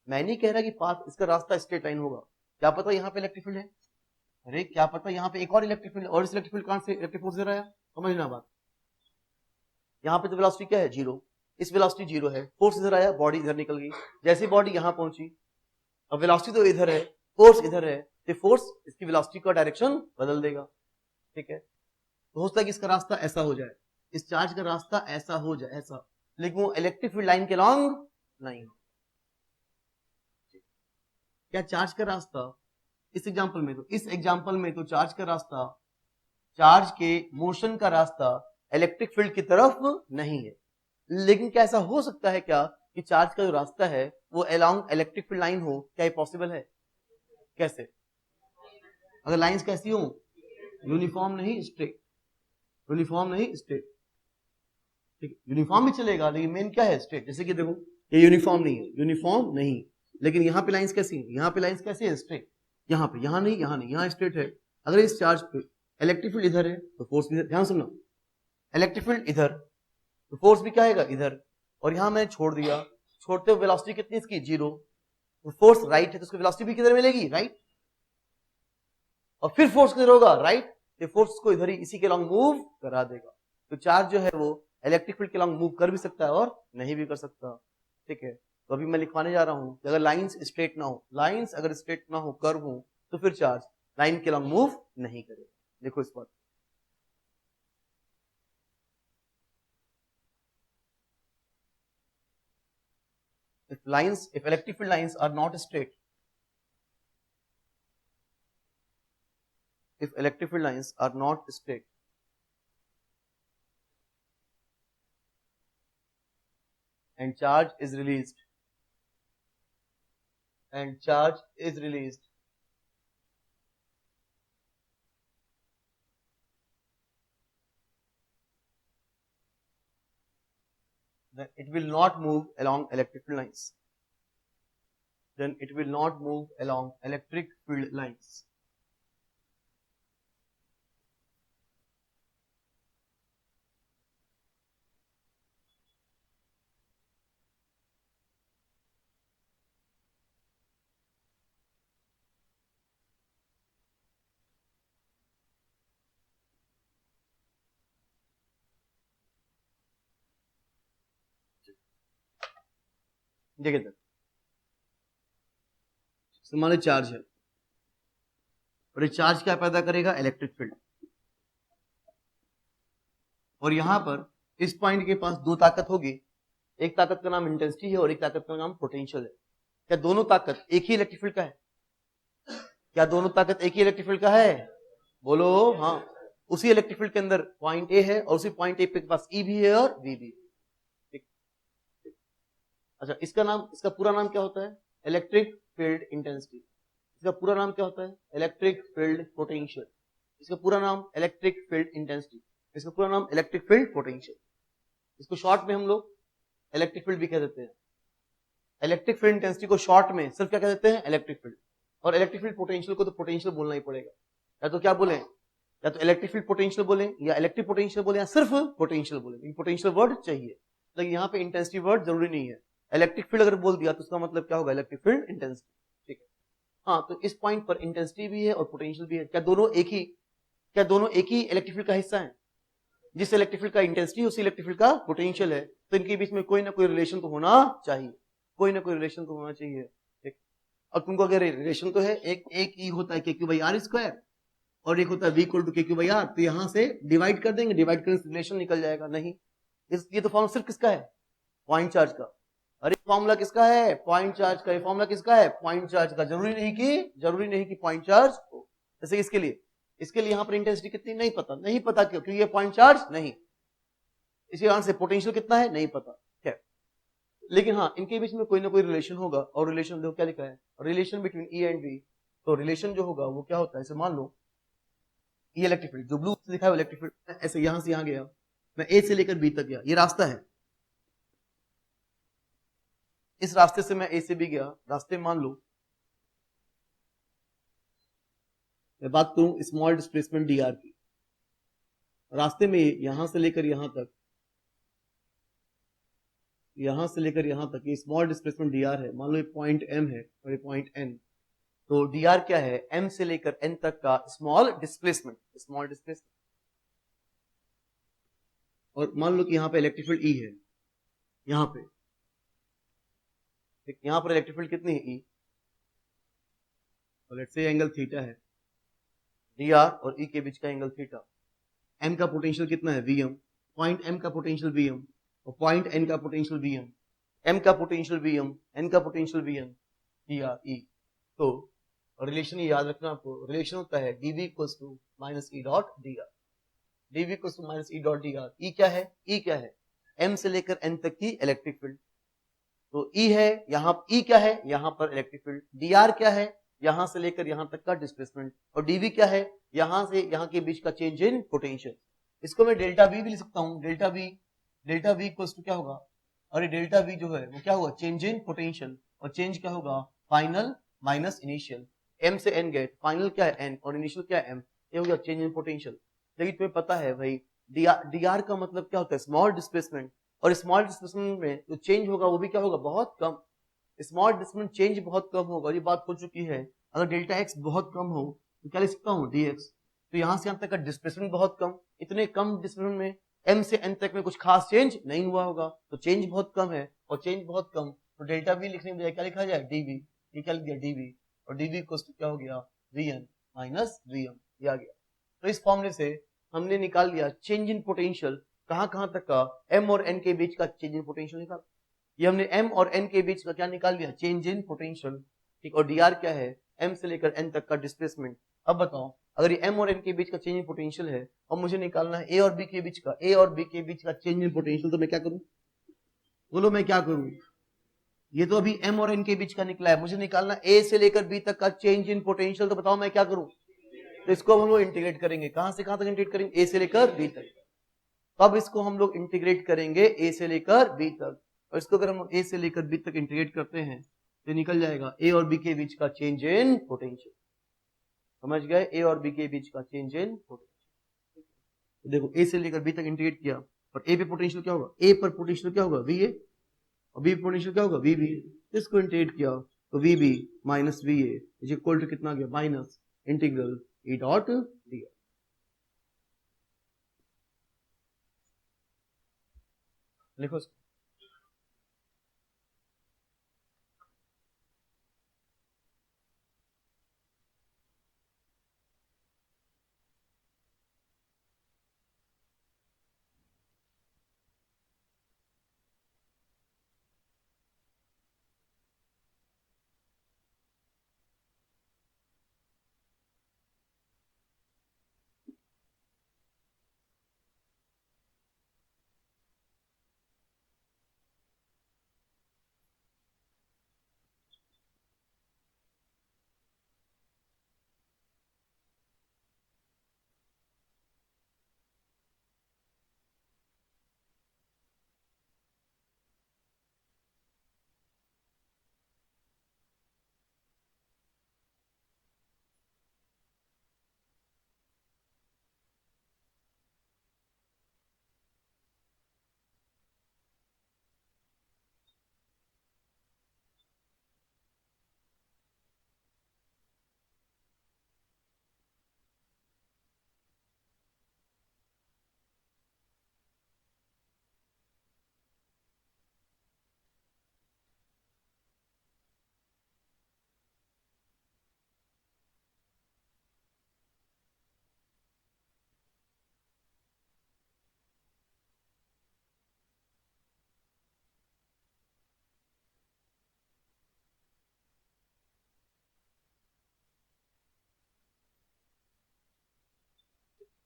मैं नहीं कह रहा कि पाथ, इसका रास्ता स्ट्रेट लाइन होगा। क्या पता यहाँ पे इलेक्ट्रिक फील्ड है, अरे क्या पता यहाँ पे एक और इलेक्ट्रिक फील्ड, और इस इलेक्ट्रिक फील्ड कहां से इलेक्ट्रिक फोर्स दे रहा है? समझना बात। यहाँ पे तो वेलोसिटी क्या है? 0। इस वेलोसिटी 0 है, फोर्स इधर आया, बॉडी इधर निकल गई। जैसी बॉडी यहाँ पहुंची, अब वेलोसिटी तो इधर है, फोर्स इधर है, तो फोर्स इसकी वेलोसिटी का डायरेक्शन बदल देगा। ठीक है, तो हो सकता है कि इसका रास्ता ऐसा हो जाए, इस चार्ज का रास्ता ऐसा हो जाए, ऐसा, लेकिन वो इलेक्ट्रिक फील्ड लाइन के लॉन्ग नहीं हो। क्या चार्ज का रास्ता इस एग्जांपल में तो चार्ज का रास्ता, चार्ज के मोशन का रास्ता इलेक्ट्रिक फील्ड की तरफ नहीं है। लेकिन क्या ऐसा हो सकता है क्या कि चार्ज का जो रास्ता है वो अलोंग इलेक्ट्रिक फील्ड लाइन हो? क्या ये पॉसिबल है? कैसे? अगर लाइंस कैसी हो? यूनिफॉर्म नहीं, स्ट्रेट। यूनिफॉर्म नहीं, स्ट्रेट। ठीक, यूनिफॉर्म भी चलेगा लेकिन मेन क्या है? स्ट्रेट। जैसे कि देखो ये यूनिफॉर्म नहीं है, यूनिफॉर्म नहीं, लेकिन यहाँ पे लाइंस कैसी है? यहाँ पे लाइंस कैसी है? स्ट्रेट। यहाँ पे, यहाँ नहीं, यहाँ नहीं, यहाँ स्ट्रेट है। अगर इस चार्ज पे इलेक्ट्रिक फील्ड इधर है तो फोर्स भी इधर। ध्यान सुनना, इलेक्ट्रिक फील्ड इधर तो फोर्स भी क्या आएगा? इधर। और यहाँ मैंने छोड़ दिया, छोड़ते हुए वेलोसिटी कितनी इसकी? 0। तो फोर्स राइट है तो उसकी वेलोसिटी भी किधर मिलेगी? राइट। और फिर फोर्स किधर होगा? राइट। तो फोर्स को इधर ही इसी के लॉन्ग मूव करा देगा। तो चार्ज जो है वो इलेक्ट्रिक फील्ड के लॉन्ग मूव कर भी सकता है और नहीं भी कर सकता। ठीक है, तो अभी मैं लिखवाने जा रहा हूं कि अगर लाइंस स्ट्रेट ना हो, लाइंस अगर स्ट्रेट ना हो, कर्व हो, तो फिर चार्ज लाइन के लॉन्ग मूव नहीं करेगा। देखो इस बात, if electric field lines are not straight, if electric field lines are not straight, and charge is released, then it will not move along electric field lines. Then it will not move along electric field lines. देखिए तक मान charge है और ये charge क्या पैदा करेगा? Electric field. और यहां पर इस पॉइंट के पास दो ताकत होगी, एक ताकत का नाम इंटेंसिटी है और एक ताकत का नाम पोटेंशियल है। क्या दोनों ताकत एक ही इलेक्ट्रिक फील्ड का है? क्या दोनों ताकत एक ही इलेक्ट्रिक फील्ड का है? बोलो हाँ। उसी इलेक्ट्रिक फील्ड के अंदर पॉइंट ए है और उसी पॉइंट ए के पास ई भी है और वी भी। अच्छा, इसका पूरा नाम क्या होता है? Electric field intensity. इसका पूरा नाम क्या होता है? Electric field potential. इसका पूरा नाम इलेक्ट्रिक फील्ड इंटेंसिटी। इसका पूरा नाम इलेक्ट्रिक फील्ड पोटेंशियल। इसको शॉर्ट में हम लोग इलेक्ट्रिक फील्ड भी कह देते हैं। इलेक्ट्रिक फील्ड इंटेंसिटी को शॉर्ट में सिर्फ क्या कह देते हैं? Electric field. और इलेक्ट्रिक फील्ड पोटेंशियल को तो पोटेंशियल बोलना ही पड़ेगा। या तो क्या बोले, या तो इलेक्ट्रिक फील्ड पोटेंशियल बोले, या इलेक्ट्रिक पोटेंशियल बोले, या सिर्फ पोटेंशियल बोले। पोटेंशियल वर्ड चाहिए, लेकिन यहाँ पे इंटेंसिटी वर्ड जरूरी नहीं है। इलेक्ट्रिक फील्ड अगर बोल दिया तो उसका मतलब क्या होगा? Electric field intensity. ठीक है, हाँ, तो इस पॉइंट पर इंटेंसिटी भी है और पोटेंशियल भी है। क्या दोनों एक ही इलेक्ट्रिक फील्ड का हिस्सा है? जिस इलेक्ट्रिक फील्ड का इंटेंसिटी उसी इलेक्ट्रिक फील्ड का पोटेंशियल है, तो इनके बीच में कोई ना कोई रिलेशन तो होना चाहिए। कोई ना कोई रिलेशन तो होना चाहिए, ठीक। अब तुमको अगर रिलेशन तो है, एक ई होता है के क्यू बाई आर स्क्वायर और एक होता है वी इक्वल टू के क्यू बाई आर, तो यहां से डिवाइड कर देंगे, डिवाइड करने से रिलेशन निकल जाएगा। नहीं, ये तो फॉर्मूला सिर्फ किसका है, पॉइंट चार्ज का। अरे फॉर्मूला किसका है, पॉइंट चार्ज का। ये फॉर्मूला किसका है, पॉइंट चार्ज का। जरूरी नहीं कि पॉइंट चार्ज हो। जैसे इसके लिए यहां पर इंटेंसिटी कितनी, नहीं पता। नहीं पता क्यों, क्योंकि ये पॉइंट चार्ज नहीं। इसी कारण से पोटेंशियल कितना है, नहीं पता, क्या। लेकिन हाँ, इनके बीच में कोई ना कोई रिलेशन होगा, और रिलेशन देखो क्या लिखा है, relation between E and V. तो रिलेशन जो होगा वो क्या होता है, ऐसे मान लो ये इलेक्ट्रिक फील्ड जो ब्लू से दिखा है वो इलेक्ट्रिक फील्ड, ऐसे यहां से यहां गया, मैं ए से लेकर बी तक गया, ये रास्ता है। इस रास्ते से मैं ए से बी गया, रास्ते में मान लो मैं बात करूं स्मॉल डिस्प्लेसमेंट डी आर की, रास्ते में यहां से लेकर यहां तक ये स्मॉल डिस्प्लेसमेंट डी आर है। मान लो ये पॉइंट एम है और ये पॉइंट एन, तो डी आर क्या है, एम से लेकर एन तक का स्मॉल डिस्प्लेसमेंट। और मान लो कि यहाँ पे इलेक्ट्रिक फील्ड ई है, यहाँ पे यहाँ पर इलेक्ट्रिक फील्ड कितनी है, ई, और लेट्स से एंगल थीटा है, डी आर और ई के बीच का एंगल थीटा। एम का पोटेंशियल कितना है, वी एम, पॉइंट एम का पोटेंशियल वी एम और पॉइंट एन का पोटेंशियल वी एम, एम का पोटेंशियल वी एम, एन का potential V N, D are E. तो रिलेशन याद रखना आपको, रिलेशन होता है dv equals to minus E dot D R, dv equals to minus E dot D R. E क्या है, m से लेकर n तक की इलेक्ट्रिक फील्ड। तो ई है यहाँ, ई क्या है, यहाँ पर इलेक्ट्रिक फील्ड। डी आर क्या है, यहां से लेकर यहां तक का डिस्प्लेसमेंट। और डीवी क्या है, यहां से यहां के बीच का चेंज इन पोटेंशियल। इसको मैं डेल्टा वी भी लिख सकता हूं, डेल्टा वी इक्वल्स टू क्या होगा, और डेल्टा वी जो है वो क्या होगा, चेंज इन पोटेंशियल। और चेंज क्या होगा, फाइनल माइनस इनिशियल। एम से एन गए, फाइनल क्या है एन और इनिशियल क्या है एम, ये हो गया चेंज इन पोटेंशियल। लेकिन तुम्हें पता है भाई डी आर का मतलब क्या होता है, स्मॉल डिस्प्लेसमेंट। और स्मॉल डिस्प्लेसमेंट में जो चेंज होगा वो भी क्या होगा, बहुत कम। स्मॉल डिस्प्लेसमेंट चेंज बहुत कम होगा, ये बात हो चुकी है। अगर डेल्टा एक्स बहुत कम हो तो क्या लिख सकता हूँ, डी एक्स। तो यहां से यहां तक का डिस्प्लेसमेंट बहुत कम, इतने कम डिस्प्लेसमेंट में एम से एन तक में कुछ खास चेंज नहीं हुआ होगा, तो चेंज बहुत कम है। और चेंज बहुत कम तो डेल्टा वी लिखने में क्या लिखा जाए, डीवी। ये क्या लिख दिया, डीवी। और डीवी को क्या हो गया, V N minus V M, ये आ गया। तो इस फॉर्मूले से हमने निकाल लिया चेंज इन पोटेंशियल, कहां कहां तक का, एम और एन के बीच का चेंज इन पोटेंशियल निकाल। ये हमने m और n के बीच का क्या निकाल लिया, चेंज इन पोटेंशियल, ठीक। और dr क्या है, m से लेकर n तक का डिस्प्लेसमेंट। अब बताओ, अगर ये m और n के बीच का चेंज इन पोटेंशियल है और मुझे निकालना है a और b के बीच का चेंज इन पोटेंशियल, तो मैं क्या करूं, बोलो मैं क्या करूं। ये तो अभी m और n के बीच का निकला है, मुझे निकालना a से लेकर b तक का चेंज इन पोटेंशियल, तो बताओ मैं क्या करूं। तो इसको हम लोग इंटीग्रेट करेंगे, कहां से कहां तक इंटीग्रेट करेंगे, a से लेकर b तक। तब इसको हम लोग इंटीग्रेट करेंगे a से लेकर b तक। और इसको अगर हम a से लेकर b तक इंटीग्रेट करते हैं तो निकल जाएगा a और b के बीच का चेंज इन पोटेंशियल। समझ गए, a और b के बीच का चेंज इन पोटेंशियल। तो देखो a से लेकर b तक इंटीग्रेट किया, और a पे पोटेंशियल क्या होगा, a पर पोटेंशियल क्या होगा, va, और b पोटेंशियल क्या होगा, vb। इसको इंटीग्रेट किया तो vb minus va is equal to कितना गया, minus integral e dot D. लिखो इसको।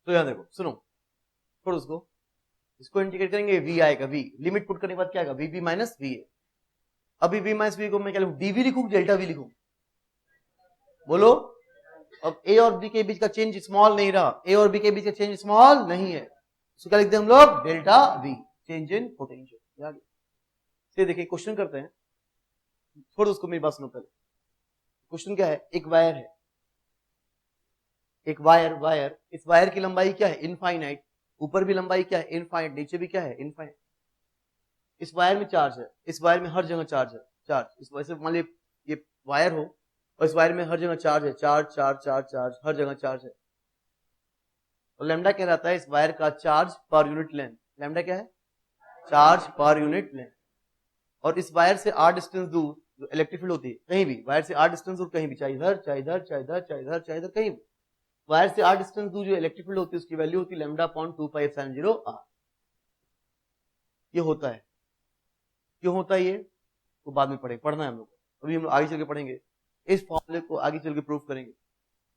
तो यहां देखो सुनो, छोड़ो उसको, इसको इंटीग्रेट करेंगे, v आएगा, v लिमिट पुट करने के बाद क्या आएगा, vb माइनस va। अभी v माइनस v को मैं क्या लिखूं, dv लिखूं, डेल्टा v लिखूं, बोलो। अब a और b के बीच का चेंज स्मॉल नहीं रहा, a और b के बीच का चेंज स्मॉल नहीं है, तो क्या लिखते हैं हम लोग, delta v, change in potential. ये देखिए क्वेश्चन करते हैं, छोड़ो उसको, मेरी बात सुनो पहले। क्वेश्चन क्या है, एक वायर है, एक वायर, इस वायर की लंबाई क्या है, इनफाइनाइट, ऊपर भी लंबाई क्या है, इनफाइनाइट, नीचे भी क्या है, इनफाइनाइट। इस वायर में चार्ज है, इस वायर में हर जगह चार्ज है, चार्ज, इस वजह से मान लीजिए ये वायर हो और इस वायर में हर जगह चार्ज है, चार्ज चार्ज चार्ज चार्ज, हर जगह चार्ज है। और लैम्डा क्या रहता है इस वायर का, charge per unit length. Lambda क्या है, चार्ज पर यूनिट लेंथ। और इस वायर से r डिस्टेंस दूर जो इलेक्ट्रिक फील्ड होती है, कहीं भी वायर से r डिस्टेंस दूर, कहीं भी, चाहे इधर चाहे इधर चाहे इधर चाहे इधर चाहे इधर, कहीं भी वायर से r डिस्टेंस दूर जो इलेक्ट्रिक फील्ड होती है उसकी वैल्यू होती है lambda upon 2 pi epsilon 0 r। ये होता है, क्यों होता है ये तो बाद में पढ़ना है हम लोग को, अभी हम लोग आगे चल के पढ़ेंगे। इस फॉर्मूले को आगे चल के प्रूफ करेंगे,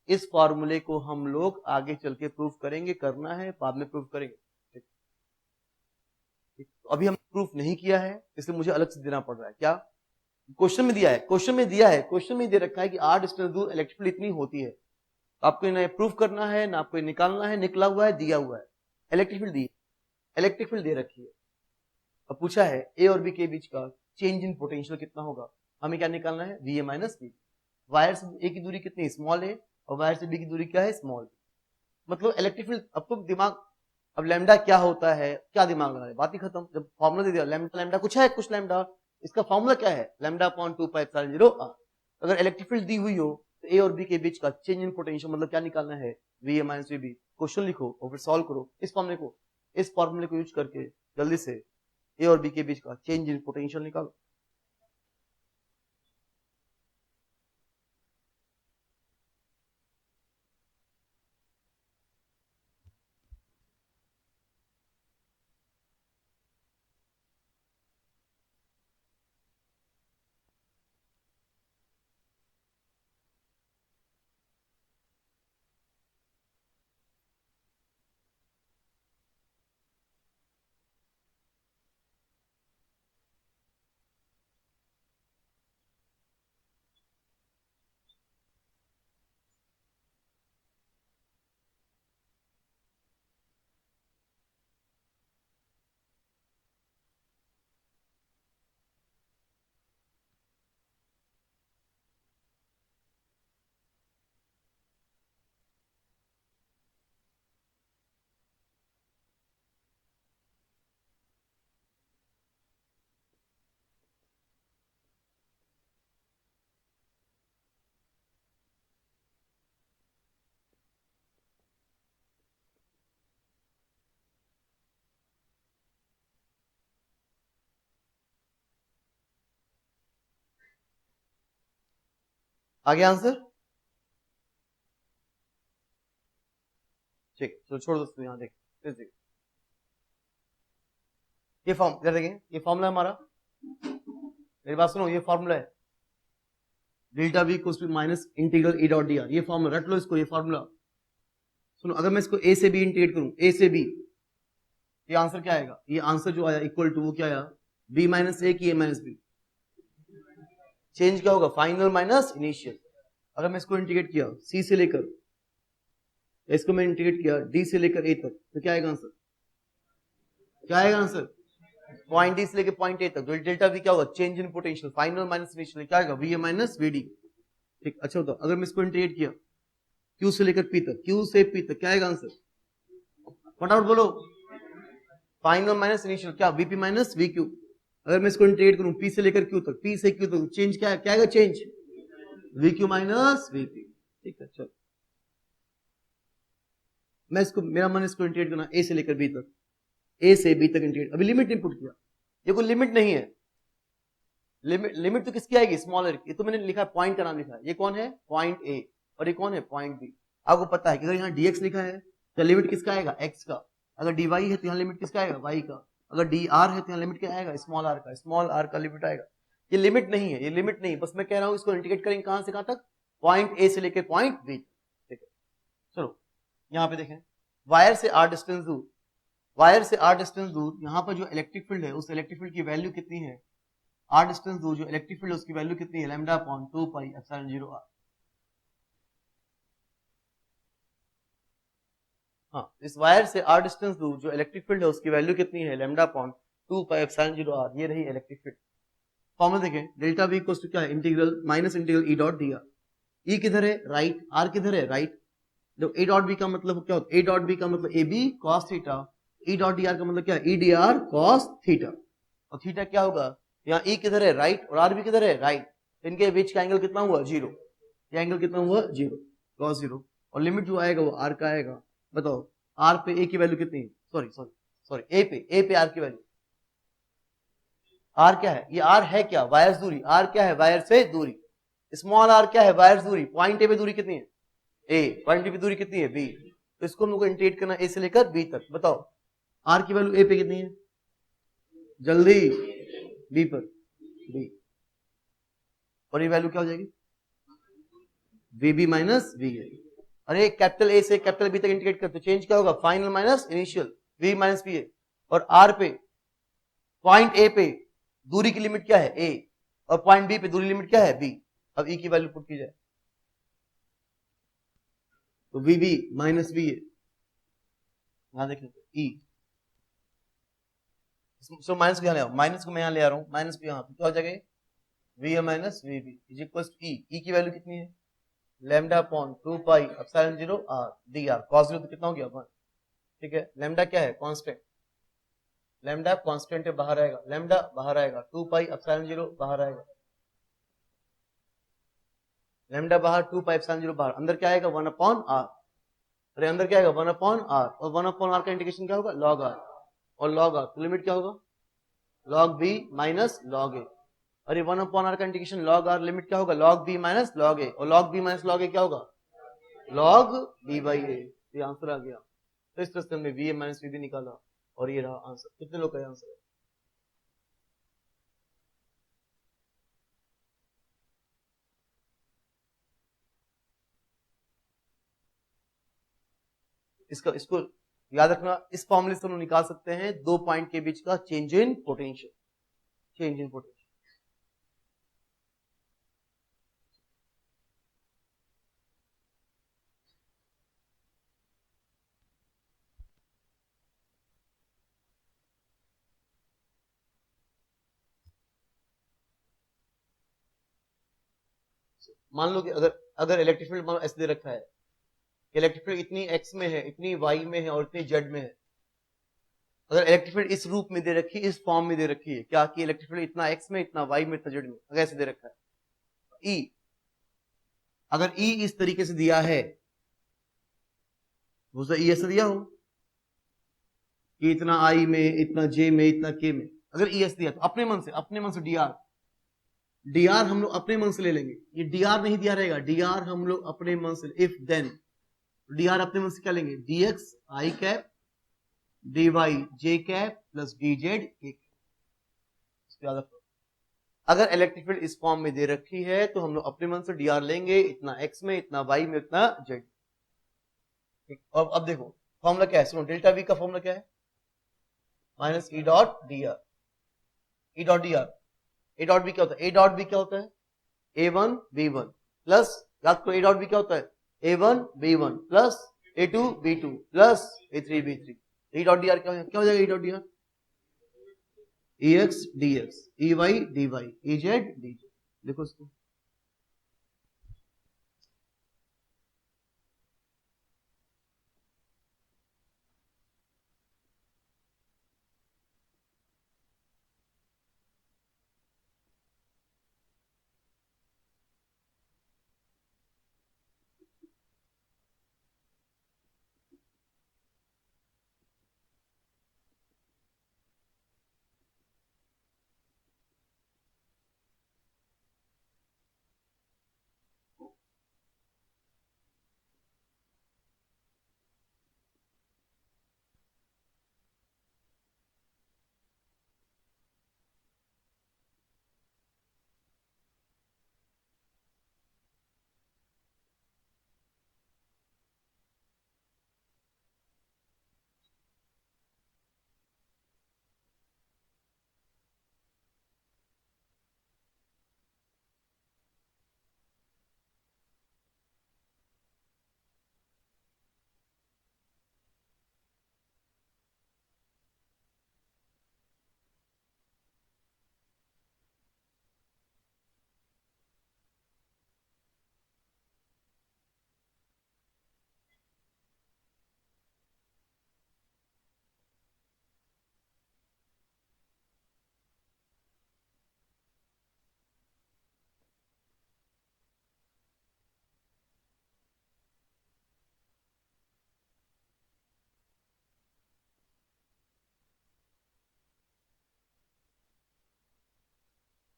इस फॉर्मूले को हम लोग आगे चल के प्रूफ करेंगे, करना है बाद में प्रूफ करेंगे। तो अभी हम प्रूफ नहीं किया है इसलिए मुझे अलग से देना पड़ रहा है। क्या क्वेश्चन में दिया है, क्वेश्चन में दे रखा है कि r डिस्टेंस दूर इलेक्ट्रिक फील्ड इतनी होती है, तो आपको ना प्रूफ करना है ना आपको निकालना है, निकला हुआ है, दिया हुआ है, इलेक्ट्रिक फील्ड दे रखी है। अब पूछा है ए और बी के बीच का चेंज इन पोटेंशियल कितना होगा, हमें क्या निकालना है, V A minus B. Wire से ए की दूरी कितनी, स्मॉल ए, और वायर से बी की दूरी क्या है, स्मॉल बी। मतलब इलेक्ट्रिक फील्ड, अब तो दिमाग, अब लैम्डा क्या होता है, क्या दिमाग लगा, बात ही खत्म। जब फॉर्मूला दे दिया, लैम्डा कुछ है, कुछ लैम्डा, इसका फॉर्मूला क्या है, lambda upon 2 pi epsilon 0 r। अगर इलेक्ट्रिक फील्ड दी हुई हो तो ए और बी के बीच का चेंज इन पोटेंशियल मतलब क्या निकालना है, V A minus B. Question लिखो और फिर सॉल्व करो इस फॉर्मूले को यूज करके, जल्दी से ए और बी के बीच का चेंज इन पोटेंशियल निकालो। आगे आंसर, ठीक, चलो छोड़ दोस्तों, यहाँ देख ये फॉर्म, इधर देखें, ये फॉर्मूला हमारा, मेरी बात सुनो, ये फॉर्मूला है delta V equals to minus integral E dot D R. ये फॉर्मूला रट लो इसको, ये फॉर्मूला सुनो। अगर मैं इसको ए से बी इंटीग्रेट करूं, ए से बी, ये आंसर क्या आएगा, ये आंसर जो आया इक्वल टू वो क्या आया, बी माइनस ए की ए माइनस बी। चेंज क्या होगा, फाइनल माइनस इनिशियल। अगर मैं इसको इंटीग्रेट किया सी से लेकर, इसको मैं इंटीग्रेट किया डी से लेकर ए तक, तो क्या आएगा आंसर, क्या आएगा आंसर, पॉइंट डी से लेकर पॉइंट ए तक, डेल्टा वी क्या होगा, change in potential, final minus initial, क्या आएगा, V A minus V D. ठीक, अच्छा होता अगर मैं इसको इंटीग्रेट किया क्यू से लेकर पी तक, क्यू से पी तक, क्या आएगा आंसर, फटाफट बोलो, फाइनल माइनस इनिशियल, क्या वीपी माइनस वी क्यू। अगर मैं इसको इंटीग्रेट करूं पी से लेकर क्यू तक, पी से क्यू तक, चेंज क्या आएगा, change we Q minus VP. ठीक है, चलो मैं इसको, मेरा मन इसको इंटीग्रेट करना ए से लेकर बी तक, ए से बी तक इंटीग्रेट। अभी लिमिट इनपुट किया, ये कोई लिमिट नहीं है, लिमिट तो किसकी आएगी, स्मॉलर। ये तो मैंने लिखा है, पॉइंट का नाम लिखा है, ये कौन है, पॉइंट ए, और ये कौन है, पॉइंट बी। आपको पता है कि अगर यहाँ dx लिखा है तो लिमिट किसका आएगा, x का। अगर dy है तो यहाँ लिमिट किसका आएगा, y का। अगर dr है तो यहाँ लिमिट क्या आएगा, स्मॉल r का, स्मॉल r का लिमिट आएगा। ये लिमिट नहीं है, ये लिमिट नहीं, बस मैं कह रहा हूँ इसको इंटीग्रेट करेंगे कहां से कहां तक, पॉइंट ए से लेकर पॉइंट बी। ठीक है, चलो यहाँ पे देखें, वायर से r डिस्टेंस दूर, वायर से r डिस्टेंस दूर यहाँ पर जो इलेक्ट्रिक फील्ड है उस इलेक्ट्रिक फील्ड की वैल्यू कितनी है, r डिस्टेंस दूर जो इलेक्ट्रिक फील्ड है उसकी वैल्यू कितनी है, lambda upon 2 pi epsilon 0 r। हाँ, इस वायर से r डिस्टेंस दूर जो इलेक्ट्रिक फील्ड है उसकी वैल्यू कितनी है, lambda upon 2 pi epsilon 0 r। ये रही इलेक्ट्रिक फील्ड। फॉर्मूला देखें, डेल्टा v इक्वल्स टू क्या है, integral minus integral e dot dr। e किधर है, राइट, r किधर है, राइट। जब a डॉट b का मतलब क्या होता है, a डॉट b का मतलब ab cos theta, e dot dr का मतलब क्या है, e dr cos थीटा। और थीटा क्या होगा, यहाँ e किधर है, राइट, और r भी किधर है, राइट। इनके बीच का एंगल कितना हुआ, जीरो। ये एंगल कितना हुआ, जीरो, cos जीरो। और लिमिट जो आएगा वो r का आएगा। बताओ r पे a की वैल्यू कितनी है, सॉरी सॉरी सॉरी, a पे r की वैल्यू, r क्या है, ये r है क्या, वायर दूरी, r क्या है, वायर से दूरी। स्मॉल r क्या है, वायर दूरी। पॉइंट a पे दूरी कितनी है, a, पॉइंट b पे दूरी कितनी है, b। तो इसको हम लोग को इंटीग्रेट करना a से लेकर b तक। बताओ r की वैल्यू a पे कितनी है, जल्दी, b पर, b। और ये वैल्यू क्या हो जाएगी, vb माइनस va। अरे कैपिटल a से कैपिटल b तक इंटीग्रेट करते चेंज क्या होगा, final minus initial, v minus va। और r पे, पॉइंट a पे दूरी की लिमिट क्या है, a, और पॉइंट b पे दूरी लिमिट क्या है, b। अब e की वैल्यू पुट की जाए तो vb माइनस va, यहां देख लेते e, सो माइनस को यहां ले आओ, माइनस को मैं यहां ले आ रहा हूं, माइनस को यहां, तो क्या हो जाएगा, va minus vb is equal to e की वैल्यू कितनी है, lambda upon 2 pi epsilon 0 r dr। cos 0 तो कितना हो गया, 1। ठीक है, लैम्डा क्या है, कांस्टेंट, लैम्डा कांस्टेंट है, बाहर आएगा, लैम्डा बाहर आएगा, 2 पाई एप्सिलॉन 0 बाहर आएगा, लैम्डा बाहर, 2 पाई एप्सिलॉन 0 बाहर, अंदर क्या आएगा, 1 अपॉन r। अरे अंदर क्या आएगा, 1 अपॉन r, और 1 अपॉन r का इंटीग्रेशन क्या होगा, log r, और log r तो लिमिट क्या होगा, log b minus log a। अरे 1 अपॉन r का इंटीग्रेशन log r, लिमिट क्या होगा, log b minus log a, और log b minus log a क्या होगा, log b by a। ये आंसर आ गया। तो इस तरह से हमने va माइनस vb निकाला और ये रहा आंसर। कितने लोग का आंसर है, इसको याद रखना, इस फॉर्मूले से हम निकाल सकते हैं दो पॉइंट के बीच का change in potential, change in potential. मान लो कि अगर अगर इलेक्ट्रिक फील्ड ऐसे दे रखा है, इलेक्ट्रिक फील्ड इतनी एक्स में है, इतनी वाई में है और इतनी जेड में है। अगर इलेक्ट्रिक फील्ड इस रूप में दे रखी है, इस फॉर्म में दे रखी है, क्या कि इलेक्ट्रिक फील्ड इतना एक्स में, इतना वाई में, इतना जेड में, अगर ऐसे दे रखा है ई, अगर ई इस तरीके से दिया है, हो सकता ई ऐसे दिया हो कि इतना आई में, इतना जे में, इतना के में। अगर ई ऐसे दिया तो अपने मन से डीआर हम लोग अपने मन से ले लेंगे। ये डीआर नहीं दिया रहेगा, डीआर हम लोग अपने मन से, इफ देन डीआर अपने मन से क्या लेंगे, dx i cap dy j cap plus dz k cap. अगर इलेक्ट्रिक फील्ड इस फॉर्म में दे रखी है तो हम लोग अपने मन से dr लेंगे, इतना x में, इतना y में, इतना z। अब देखो फॉर्मूला क्या है, सुनो, डेल्टा v का फॉर्मूला क्या है, minus e dot dr, e dot dr, a dot b क्या होता है, a डॉट b क्या होता है, a1 b1 प्लस, याद करो a डॉट b क्या होता है, a1 b1 plus a2 b2 plus a3 b3। e dot dr क्या हो जाएगा, e dot dr ex dx ey dy ez dz। देखो इसको,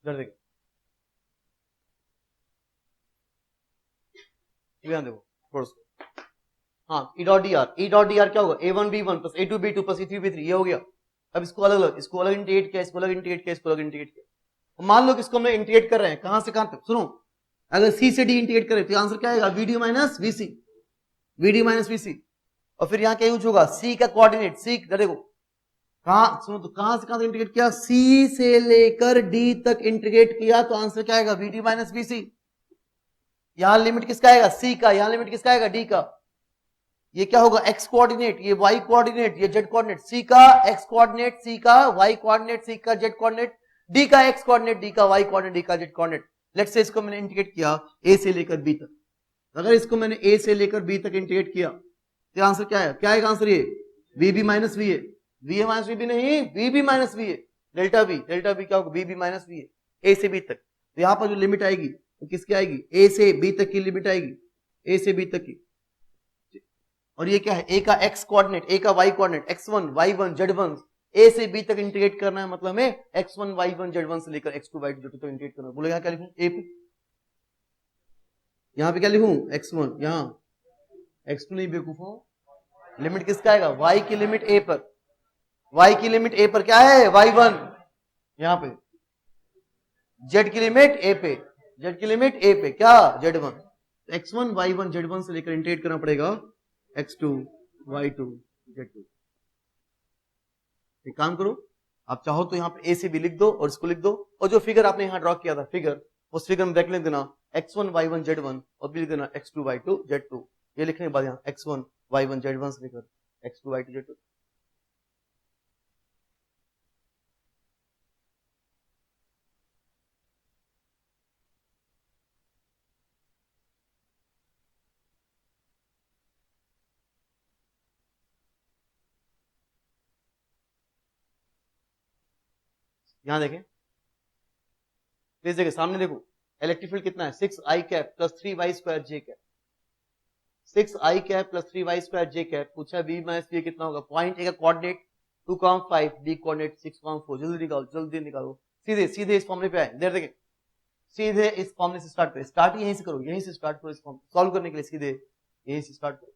इधर देखो, ध्यान देखो थोड़ा सा। हाँ, ई डॉट डी आर क्या होगा, A1B1 plus A2B2 plus E3B3, ये हो गया। अब इसको अलग इंटीग्रेट किया, इसको अलग इंटीग्रेट किया, इसको अलग इंटीग्रेट किया। मान लो कि इसको हम इंटीग्रेट कर रहे हैं, कहां से कहां तक, सुनो, अगर C से D इंटीग्रेट करें तो आंसर क्या आएगा, VD minus VC, VD minus VC। और फिर यहाँ क्या यूज होगा, C का कोऑर्डिनेट, C देखो कहां, सुनो तो कहां से कहां तक इंटीग्रेट किया, C से लेकर D तक इंटीग्रेट किया, तो आंसर क्या आएगा, VD माइनस VC। यहां लिमिट किसका आएगा, C का, यहां लिमिट किसका आएगा, D का। ये क्या होगा, x कोऑर्डिनेट, ये y कोऑर्डिनेट, ये z कोऑर्डिनेट, C का x कोऑर्डिनेट, C का y कोऑर्डिनेट, C का z कोऑर्डिनेट, D का x कोऑर्डिनेट, D का y कोऑर्डिनेट, D का z कोऑर्डिनेट। लेट्स से इसको मैंने इंटीग्रेट किया A से लेकर B तक, अगर इसको मैंने A से लेकर B तक इंटीग्रेट किया तो आंसर क्या है, क्या आएगा आंसर, ये VB minus VA, VA minus VB नहीं, VB minus VA, delta V क्या होगा, VB माइनस VA, A से B तक। तो यहां पर जो लिमिट आएगी वो किसकी आएगी, A से B तक की लिमिट आएगी, A से B तक की। और ये क्या है, A का x कोऑर्डिनेट, A का y coordinate, x1 y1 z1, A से B तक इंटीग्रेट करना है, मतलब हमें x1 y1 z1 से लेकर x2 y2 z2 तक इंटीग्रेट करना है। बोलो यहाँ क्या लिखूं, A पे, यहाँ पे क्या लिखूं, x1, यहाँ x2 नहीं बेवकूफों, लिमिट किसका आएगा, y की लिमिट A पर, y की लिमिट A पर क्या है, y1, यहाँ पे z की लिमिट A पे, z की लिमिट A पे क्या, z1, x1 y1 z1 से लेकर इंटीग्रेट करना पड़ेगा x2 y2 z2। एक काम करो, आप चाहो तो यहाँ पे A से B लिख दो और इसको लिख दो, और जो फिगर आपने यहाँ ड्रॉ किया था फिगर, उस फिगर में ब्रैकेट लिख देना x1 y1 z1 और B लिख देना x2 y2 z2। ये लिखने के बाद यहाँ x1 y1 z1 से लेकर x2 y2 z2। यहां देखें प्लीज, देखिए सामने देखो, इलेक्ट्रिक फील्ड कितना है, 6i cap plus 3y square j cap, 6i cap plus 3y square j cap. पूछा b माइनस b कितना होगा, पॉइंट ए का कोऑर्डिनेट 2,5, b कोऑर्डिनेट 6,4, जल्दी निकालो, जल्दी निकालो, सीधे सीधे इस फॉर्मूले पे आए, देर देखें, सीधे इस फॉर्मूले से स्टार्ट करें, स्टार्ट यहीं से करो, यहीं से स्टार्ट करो, इस फॉर्म सॉल्व करने के लिए सीधे यहीं से स्टार्ट करो।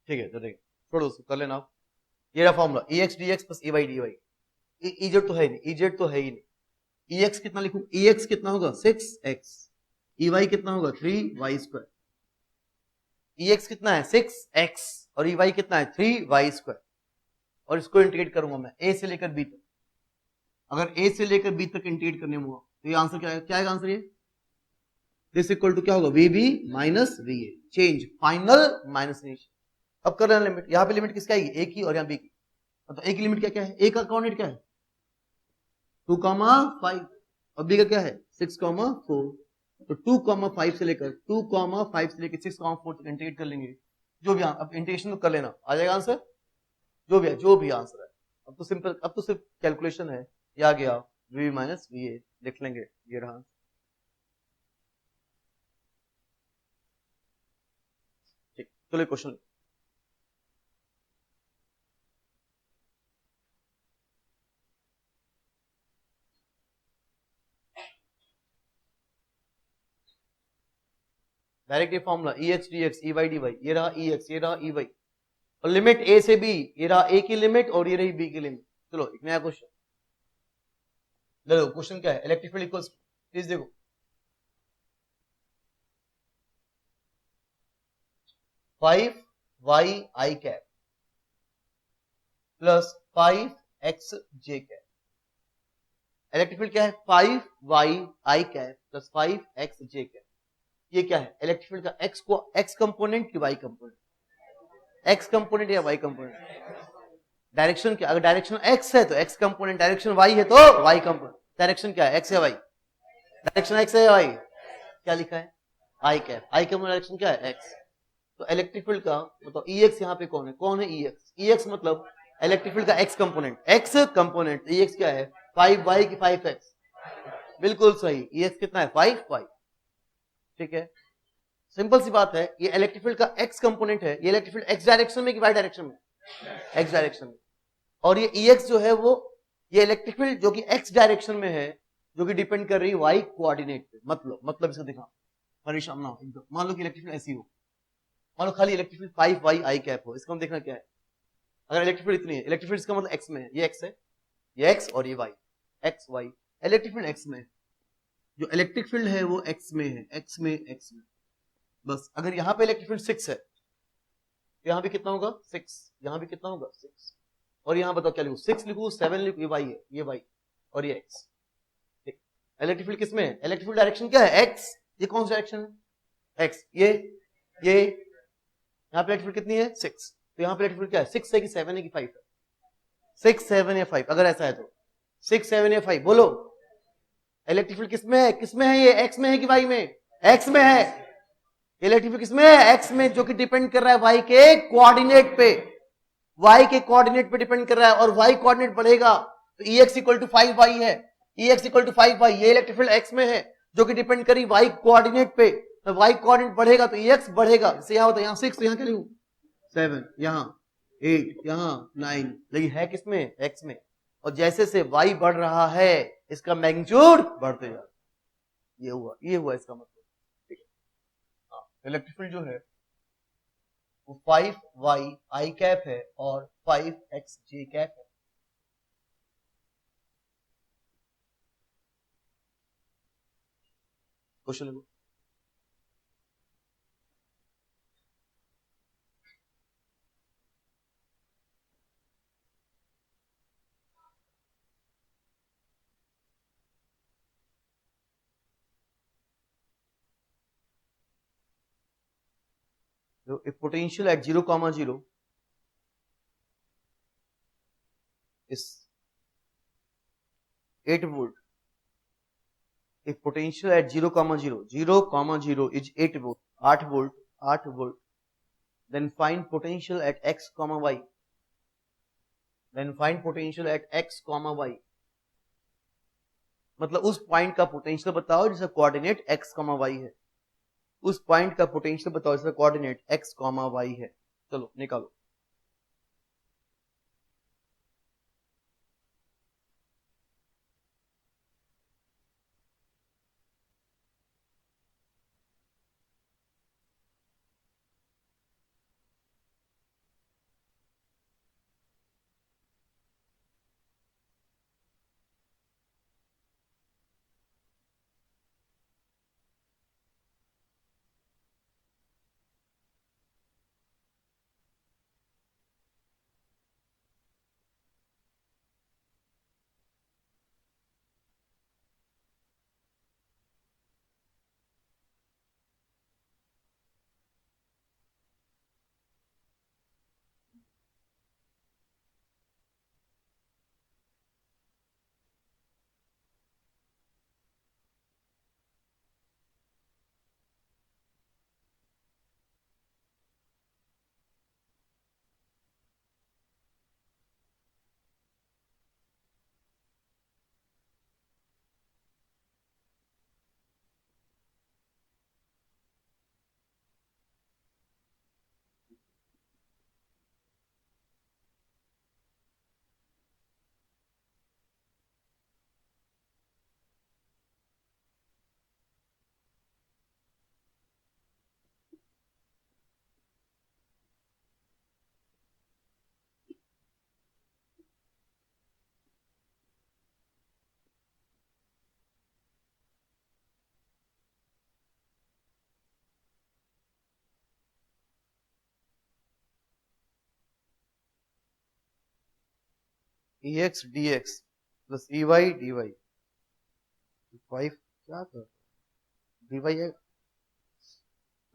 ठीक है, तो देखिए छोड़ो उसको, कर लेना आप, ये रहा formula ex dx plus ey dy, ez तो है नहीं, ez तो है ही नहीं, ex कितना लिखूं, ex कितना होगा 6x, ey कितना होगा 3y स्क्वायर, ex कितना है 6x और ey कितना है 3y स्क्वायर, और इसको इंटीग्रेट करूंगा मैं a से लेकर b तक। अगर a से लेकर b तक इंटीग्रेट करने में हुआ तो ये आंसर क्या आएगा, क्या आएगा आंसर, ये दिस इक्वल टू क्या होगा, vb minus va, change final minus initial. अब कर रहे हैं लिमिट, यहाँ पे लिमिट किसकी आएगी, a की और यहाँ b की, तो a की लिमिट क्या क्या है, a का कोऑर्डिनेट क्या है 2,5 और b का क्या है 6,4, तो 2,5 से लेकर 6,4 तक इंटीग्रेट कर लेंगे, जो भी अब इंटीग्रेशन तो कर लेना, आ जाएगा आंसर, जो भी है, जो भी आंसर है अब तो सिंपल, अब तो सिर्फ कैलकुलेशन है, ये आ गया वी माइनस वी ए, लिख लेंगे, ये रहा। ठीक, चलो क्वेश्चन। डायरेक्ट ये formula E x d x, E y d y, ये रहा ई एक्स, ये रहा ई वाई, और लिमिट ए से बी, ये रहा ए की लिमिट और ये रही बी की लिमिट। चलो एक नया क्वेश्चन ले लो। क्वेश्चन क्या है? इलेक्ट्रिक फील्ड इक्वल्स, प्लीज देखो, 5y cap plus 5xj cap. Electric field क्या है? 5y cap plus 5xj cap. ये क्या है? इलेक्ट्रिक फील्ड का x को x कंपोनेंट की y कंपोनेंट, x कंपोनेंट या y कंपोनेंट। डायरेक्शन क्या? अगर डायरेक्शन x है तो x कंपोनेंट, डायरेक्शन y है तो y कंपोनेंट। डायरेक्शन क्या है? x या y? डायरेक्शन x है या y? क्या लिखा है? i cap. i का डायरेक्शन क्या है? x। तो इलेक्ट्रिक फील्ड का मतलब ex यहाँ पे कौन है? कौन है ex? ex मतलब इलेक्ट्रिक फील्ड का x component, x component. ex क्या है? 5y की 5x। बिल्कुल सही, ex कितना है? 5y। ठीक है, सिंपल सी बात है। ये इलेक्ट्रिक फील्ड का x कंपोनेंट है। ये इलेक्ट्रिक फील्ड x डायरेक्शन में कि y डायरेक्शन में? x डायरेक्शन में। और ये ex जो है वो, ये इलेक्ट्रिक फील्ड जो कि x डायरेक्शन में है, जो कि डिपेंड कर रही है y कोऑर्डिनेट पे। मतलब इसको दिखा, परेशान ना हो एकदम। मान लो कि इलेक्ट्रिक फील्ड ऐसी हो, मान लो खाली इलेक्ट्रिक फील्ड 5y कैप हो, इसका हम देखना क्या है। अगर इलेक्ट्रिक फील्ड इतनी है, इलेक्ट्रिक फील्ड इसका मतलब x में है, ये x है, ये x और ये y, x y। Electric field x में, जो इलेक्ट्रिक फील्ड है वो x में है, x में, x में। बस अगर यहाँ पे इलेक्ट्रिक फील्ड 6 है, यहाँ भी कितना होगा? 6। यहाँ भी कितना होगा? 6। और यहाँ बताओ क्या लिखूं? 6 लिखूं, 7 लिखूं? ये y है, ये y और ये x। ठीक, इलेक्ट्रिक फील्ड किसमें है? इलेक्ट्रिक फील्ड डायरेक्शन क्या है? x। ये कौन सा डायरेक्शन है? x। ये यहाँ पे इलेक्ट्रिक फील्ड कितनी है? 6। तो यहाँ पे इलेक्ट्रिक फील्ड क्या है? 6 है कि 7 है कि 5 है? 6, 7 या 5। अगर ऐसा है तो 6, 7 या 5 बोलो। इलेक्ट्रिक फील्ड किसमें है? किसमें है? ये x में है कि y में? x में है। इलेक्ट्रिक फील्ड किसमें है? x में, जो कि डिपेंड कर रहा है y के कोऑर्डिनेट पे। y के कोऑर्डिनेट पे डिपेंड कर रहा है, और y कोऑर्डिनेट बढ़ेगा तो ex इक्वल टू 5y है। ex इक्वल टू 5y, ये इलेक्ट्रिक फील्ड x में है जो कि डिपेंड करी y कोऑर्डिनेट पे। तो y कोऑर्डिनेट बढ़ेगा तो ex बढ़ेगा। जैसे यहाँ होता है, यहाँ 6 तो यहाँ क्या लिखूं? 7, यहाँ 8, यहाँ 9, लेकिन है किसमें? x में। और जैसे से y बढ़ रहा है, इसका मैग्नीट्यूड बढ़ते जा रहा है। ये हुआ इसका मतलब। ठीक है, इलेक्ट्रिक फील्ड जो है वो 5y कैप है और 5xj कैप है। क्वेश्चन लिखो। A potential at 0, 0 is 8 volt. A potential at 0, 0, 0, 0 is 8 volt, 8 volt, 8 volt. Then find potential at x, y. Then find potential at x, y. मतलब उस point का पोटेंशियल बताओ जिसका coordinate x, y है। उस point का potential बताओ जिसका कोऑर्डिनेट x, y है। चलो निकालो। EX DX plus EY DY 5 क्या कर DY है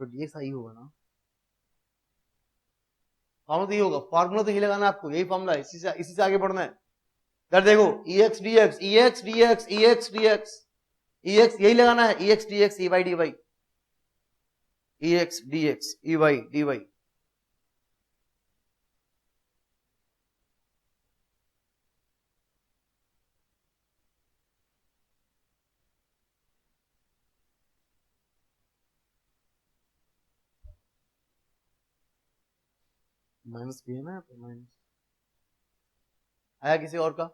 तो DX आई होगा ना, फॉर्मूला तो ये होगा, फॉर्मूला तो ये लगाना है आपको, यही फॉर्मूला है, इसी से आगे बढ़ना है। इधर देखो EX DX EX DX EX DX EX यही लगाना है, EX DX EY DY EX DX EY DY minus भी है ना, तो माइनस आया किसी और का?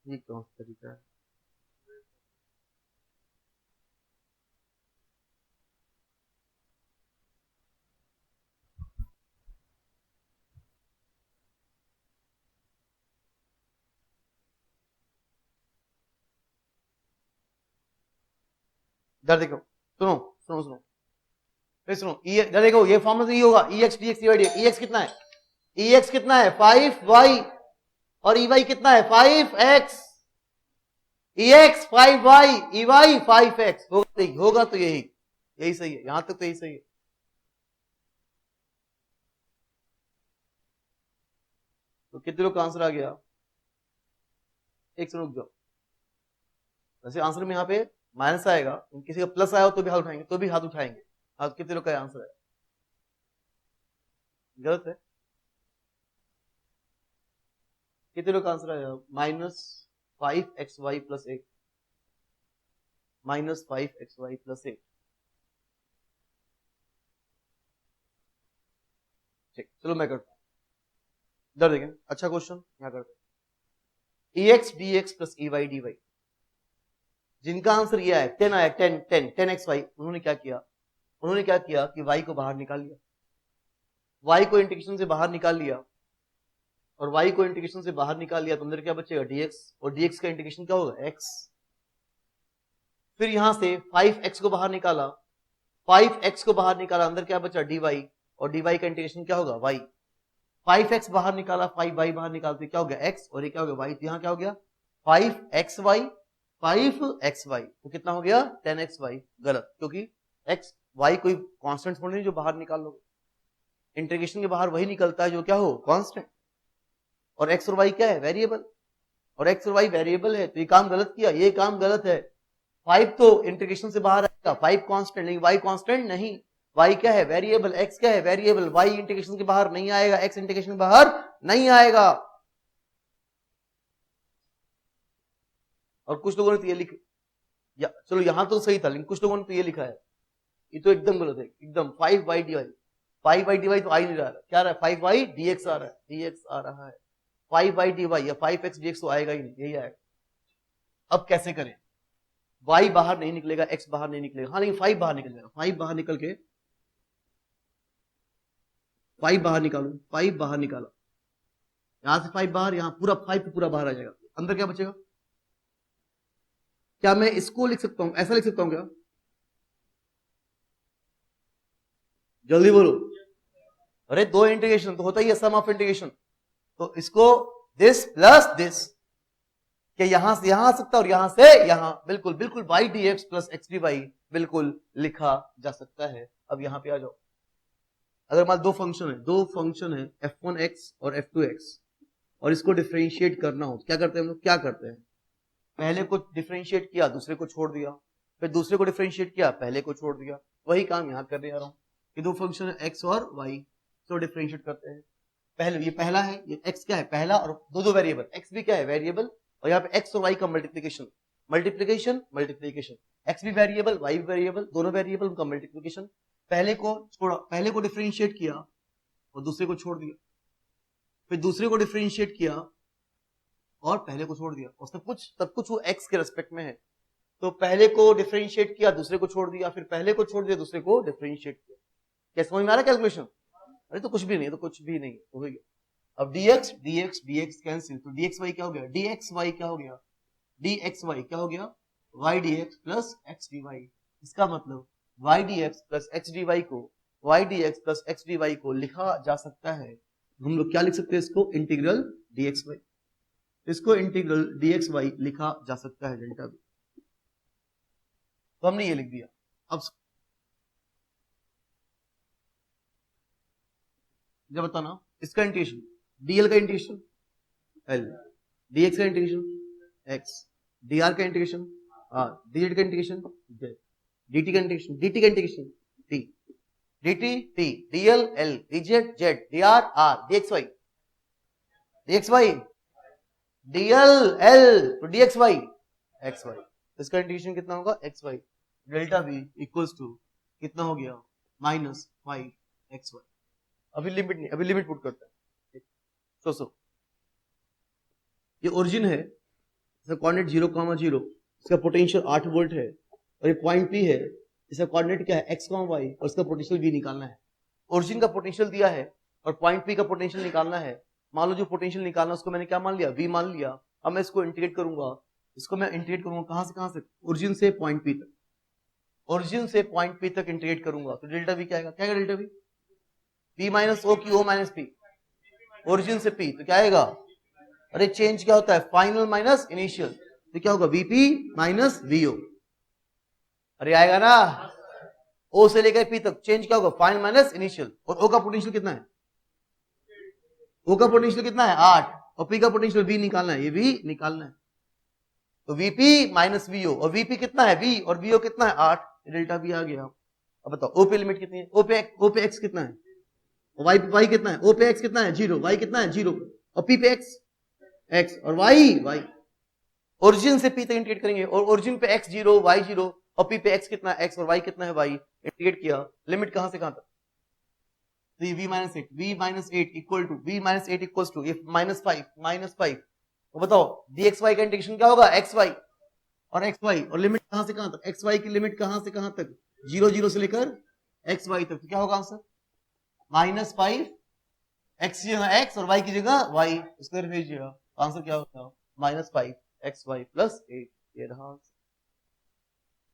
ये कौन सा तरीका है? इधर देखो, सुनो सुनो सुनो, फिर सुनो, इधर देखो, ये फॉर्मूला तो ये होगा, EX DX EY DX। EX कितना है? EX कितना है? 5y और EY कितना है? 5x। EX 5y EY 5x होगा तो यही सही है, यहां तक तो यही सही है। तो कितने लोग का आंसर आ गया? एक से रुक जाओ, वैसे आंसर में यहाँ पे माइनस आएगा, किसी का प्लस आया हो तो भी हाथ उठाएंगे, हाथ कितने लोग का आंसर है? गलत है। कितने लोग का आंसर आया? -5xy plus 8 -5xy plus 8। ठीक, चलो मैं करता हूं, इधर देखें, अच्छा क्वेश्चन यहाँ करते हैं। EX DX plus EY DY, जिनका आंसर ये है 10 आया, 10xy, उन्होंने क्या किया कि y को बाहर निकाल लिया, y को इंटीग्रेशन से बाहर निकाल लिया, और y को इंटीग्रेशन से बाहर निकाल लिया तो अंदर क्या बचेगा? dx, और dx का इंटीग्रेशन क्या होगा? x। फिर यहां से 5x को बाहर निकाला, 5x को बाहर निकाला, अंदर क्या बचा? dy, और dy का इंटीग्रेशन क्या होगा? y। 5x बाहर निकाला, 5y बाहर निकालते क्या हो गया? x, और ये क्या हो गया? y। तो यहाँ क्या हो गया? 5xy 5xy, तो कितना हो गया? 10xy। गलत, क्योंकि x y कोई कांस्टेंट थोड़ी नहीं जो बाहर निकाल लोगे, इंटीग्रेशन के बाहर वही निकलता है जो क्या हो? कांस्टेंट। और x और y क्या है? वेरिएबल, और x और y वेरिएबल है, तो ये काम गलत किया, ये काम गलत है। 5 तो इंटीग्रेशन से बाहर आएगा, 5 कांस्टेंट, लेकिन y कांस्टेंट नहीं, y क्या है? वेरिएबल। x क्या है? वेरिएबल। y इंटीग्रेशन के बाहर नहीं आएगा, x इंटीग्रेशन के बाहर नहीं आएगा। और कुछ लोगों ने तो ये चलो यहां तो सही था, लेकिन कुछ लोगों ने तो ये लिखा है, ये तो एकदम गलत है, एकदम। 5y dy, 5y dy तो आ ही नहीं रहा है, क्या रहा है? 5y dx आ रहा है, dx आ रहा है, 5y dy या 5x dx तो आएगा ही नहीं, यही आएगा। अब कैसे करें? y बाहर नहीं निकलेगा, x बाहर नहीं निकलेगा, हाँ, लेकिन 5 बाहर निकल जाएगा। 5 बाहर निकल के 5 बाहर निकालो, 5 बाहर निकाला, यहां से 5 बाहर, यहां पूरा 5 पूरा बाहर आ जाएगा, अंदर क्या बचेगा? क्या मैं इसको लिख सकता हूं, ऐसा लिख सकता हूं क्या? जल्दी बोलो। अरे दो इंटीग्रेशन तो होता ही है, सम ऑफ इंटीग्रेशन, तो इसको दिस प्लस दिस, कि यहां से यहां आ सकता है और यहां से यहां, बिल्कुल बिल्कुल y dx plus x dy बिल्कुल लिखा जा सकता है। अब यहां पे आ जाओ, अगर मान दो फंक्शन है f1x और f2x, और इसको डिफरेंशिएट करना हो तो क्या करते हैं हम लोग? क्या करते हैं? पहले को डिफरेंशिएट किया, दूसरे को छोड़ दिया, फिर दूसरे को डिफरेंशिएट किया, पहले को छोड़ दिया। वही काम यहां करने जा रहा हूं कि दो फंक्शन है x और y, तो डिफरेंशिएट करते हैं। पहले ये पहला है, ये x क्या है? पहला, और दो वेरिएबल, x भी क्या है? वेरिएबल, और यहाँ पे x और y का मल्टीप्लीकेशन मल्टीप्लीकेशन मल्टीप्लीकेशन, x भी वेरिएबल y भी वेरिएबल, दोनों वेरिएबल, उनका मल्टीप्लीकेशन। पहले को छोड़ा, पहले को डिफरेंशिएट किया और दूसरे को छोड़ दिया, फिर दूसरे को डिफरेंशिएट किया और पहले को छोड़ दिया, और सब कुछ वो x के रेस्पेक्ट में है। तो पहले को डिफरेंशिएट किया, दूसरे को छोड़ दिया, फिर पहले को छोड़ दिया, दूसरे को डिफरेंशिएट किया। क्या समझ में आ रहा है कैलकुलेशन? अरे तो कुछ भी नहीं, तो कुछ भी नहीं, तो हो गया। अब dx dx dx कैंसिल, तो dxy क्या हो गया, dxy क्या हो गया, dxy क्या हो गया, y dx plus x dy। इसका मतलब y dx plus x dy को y dx plus x dy को लिखा जा सकता है, हम लोग क्या लिख सकते हैं इसको, इंटीग्रल dxy। इसको इंटीग्रल dxy लिखा जा सकता है डेल्टा बी। तो हमने ये लिख दिया। अब जब बताना इसका इंटीग्रेशन, dl का इंटीग्रेशन l, dx का इंटीग्रेशन x, dr का इंटीग्रेशन r, dz का इंटीग्रेशन z, dt का इंटीग्रेशन, dt का integration t, dt t, dl l, dz z, dr r, dxy dxy, dl l तो dxy xy। इसका integration कितना होगा, xy, delta v equals to कितना हो गया, -5xy। अभी लिमिट नहीं, अभी लिमिट पुट करते हैं। सो ये ओरिजिन है, इसका कोऑर्डिनेट 0,0, इसका पोटेंशियल 8 वोल्ट है, और ये पॉइंट P है, इसका कोऑर्डिनेट क्या है, x, y, और इसका पोटेंशियल V निकालना है। ओरिजिन का पोटेंशियल दिया है और पॉइंट P का पोटेंशियल निकालना है। मान लो जो पोटेंशियल निकालना उसको मैंने क्या मान लिया, V मान लिया। अब मैं इसको इंटीग्रेट करूंगा, इसको मैं इंटीग्रेट करूंगा कहां से, ओरिजिन से पॉइंट P तक, ओरिजिन से पॉइंट P तक इंटीग्रेट करूंगा, तो डेल्टा V क्या आएगा, क्या आएगा delta V, P minus O की O माइनस P, ओरिजिन से P, तो क्या आएगा, अरे चेंज क्या होता है, फाइनल माइनस इनिशियल, तो क्या होगा, VP माइनस VO। अरे आएगा ना, O से लेकर P तक चेंज क्या होगा, फाइनल माइनस इनिशियल। और O का पोटेंशियल कितना है, O का पोटेंशियल कितना है 8, और P का पोटेंशियल V निकालना है, ये V निकालना है, तो VP माइनस VO, और VP कितना है V, और VO कितना है 8, डेल्टा V आ गया। अब बताओ O पे लिमिट कितनी है, O पे x कितना है, y कितना है, O पे x कितना है 0, y कितना है 0, और P पे x और y ओरिजिन से P तक इंटीग्रेट करेंगे, और ओरिजिन पे x 0 y 0 और P पे x कितना है x और y कितना है y, इंटीग्रेट किया, लिमिट कहां से कहां तक, तो ये v minus 8 equal to v minus 8 equals to ये -5 तो बताओ dxy का इंटीग्रेशन क्या होगा, xy और xy, और लिमिट कहां से कहां तक, xy की लिमिट कहां से कहां तक, 0 से लेकर xy तक, तो क्या होगा आंसर, -5, x की जगह x और y की जगह y, इसको भेजिएगा, आंसर क्या होगा, -5xy + 8, ये रहा।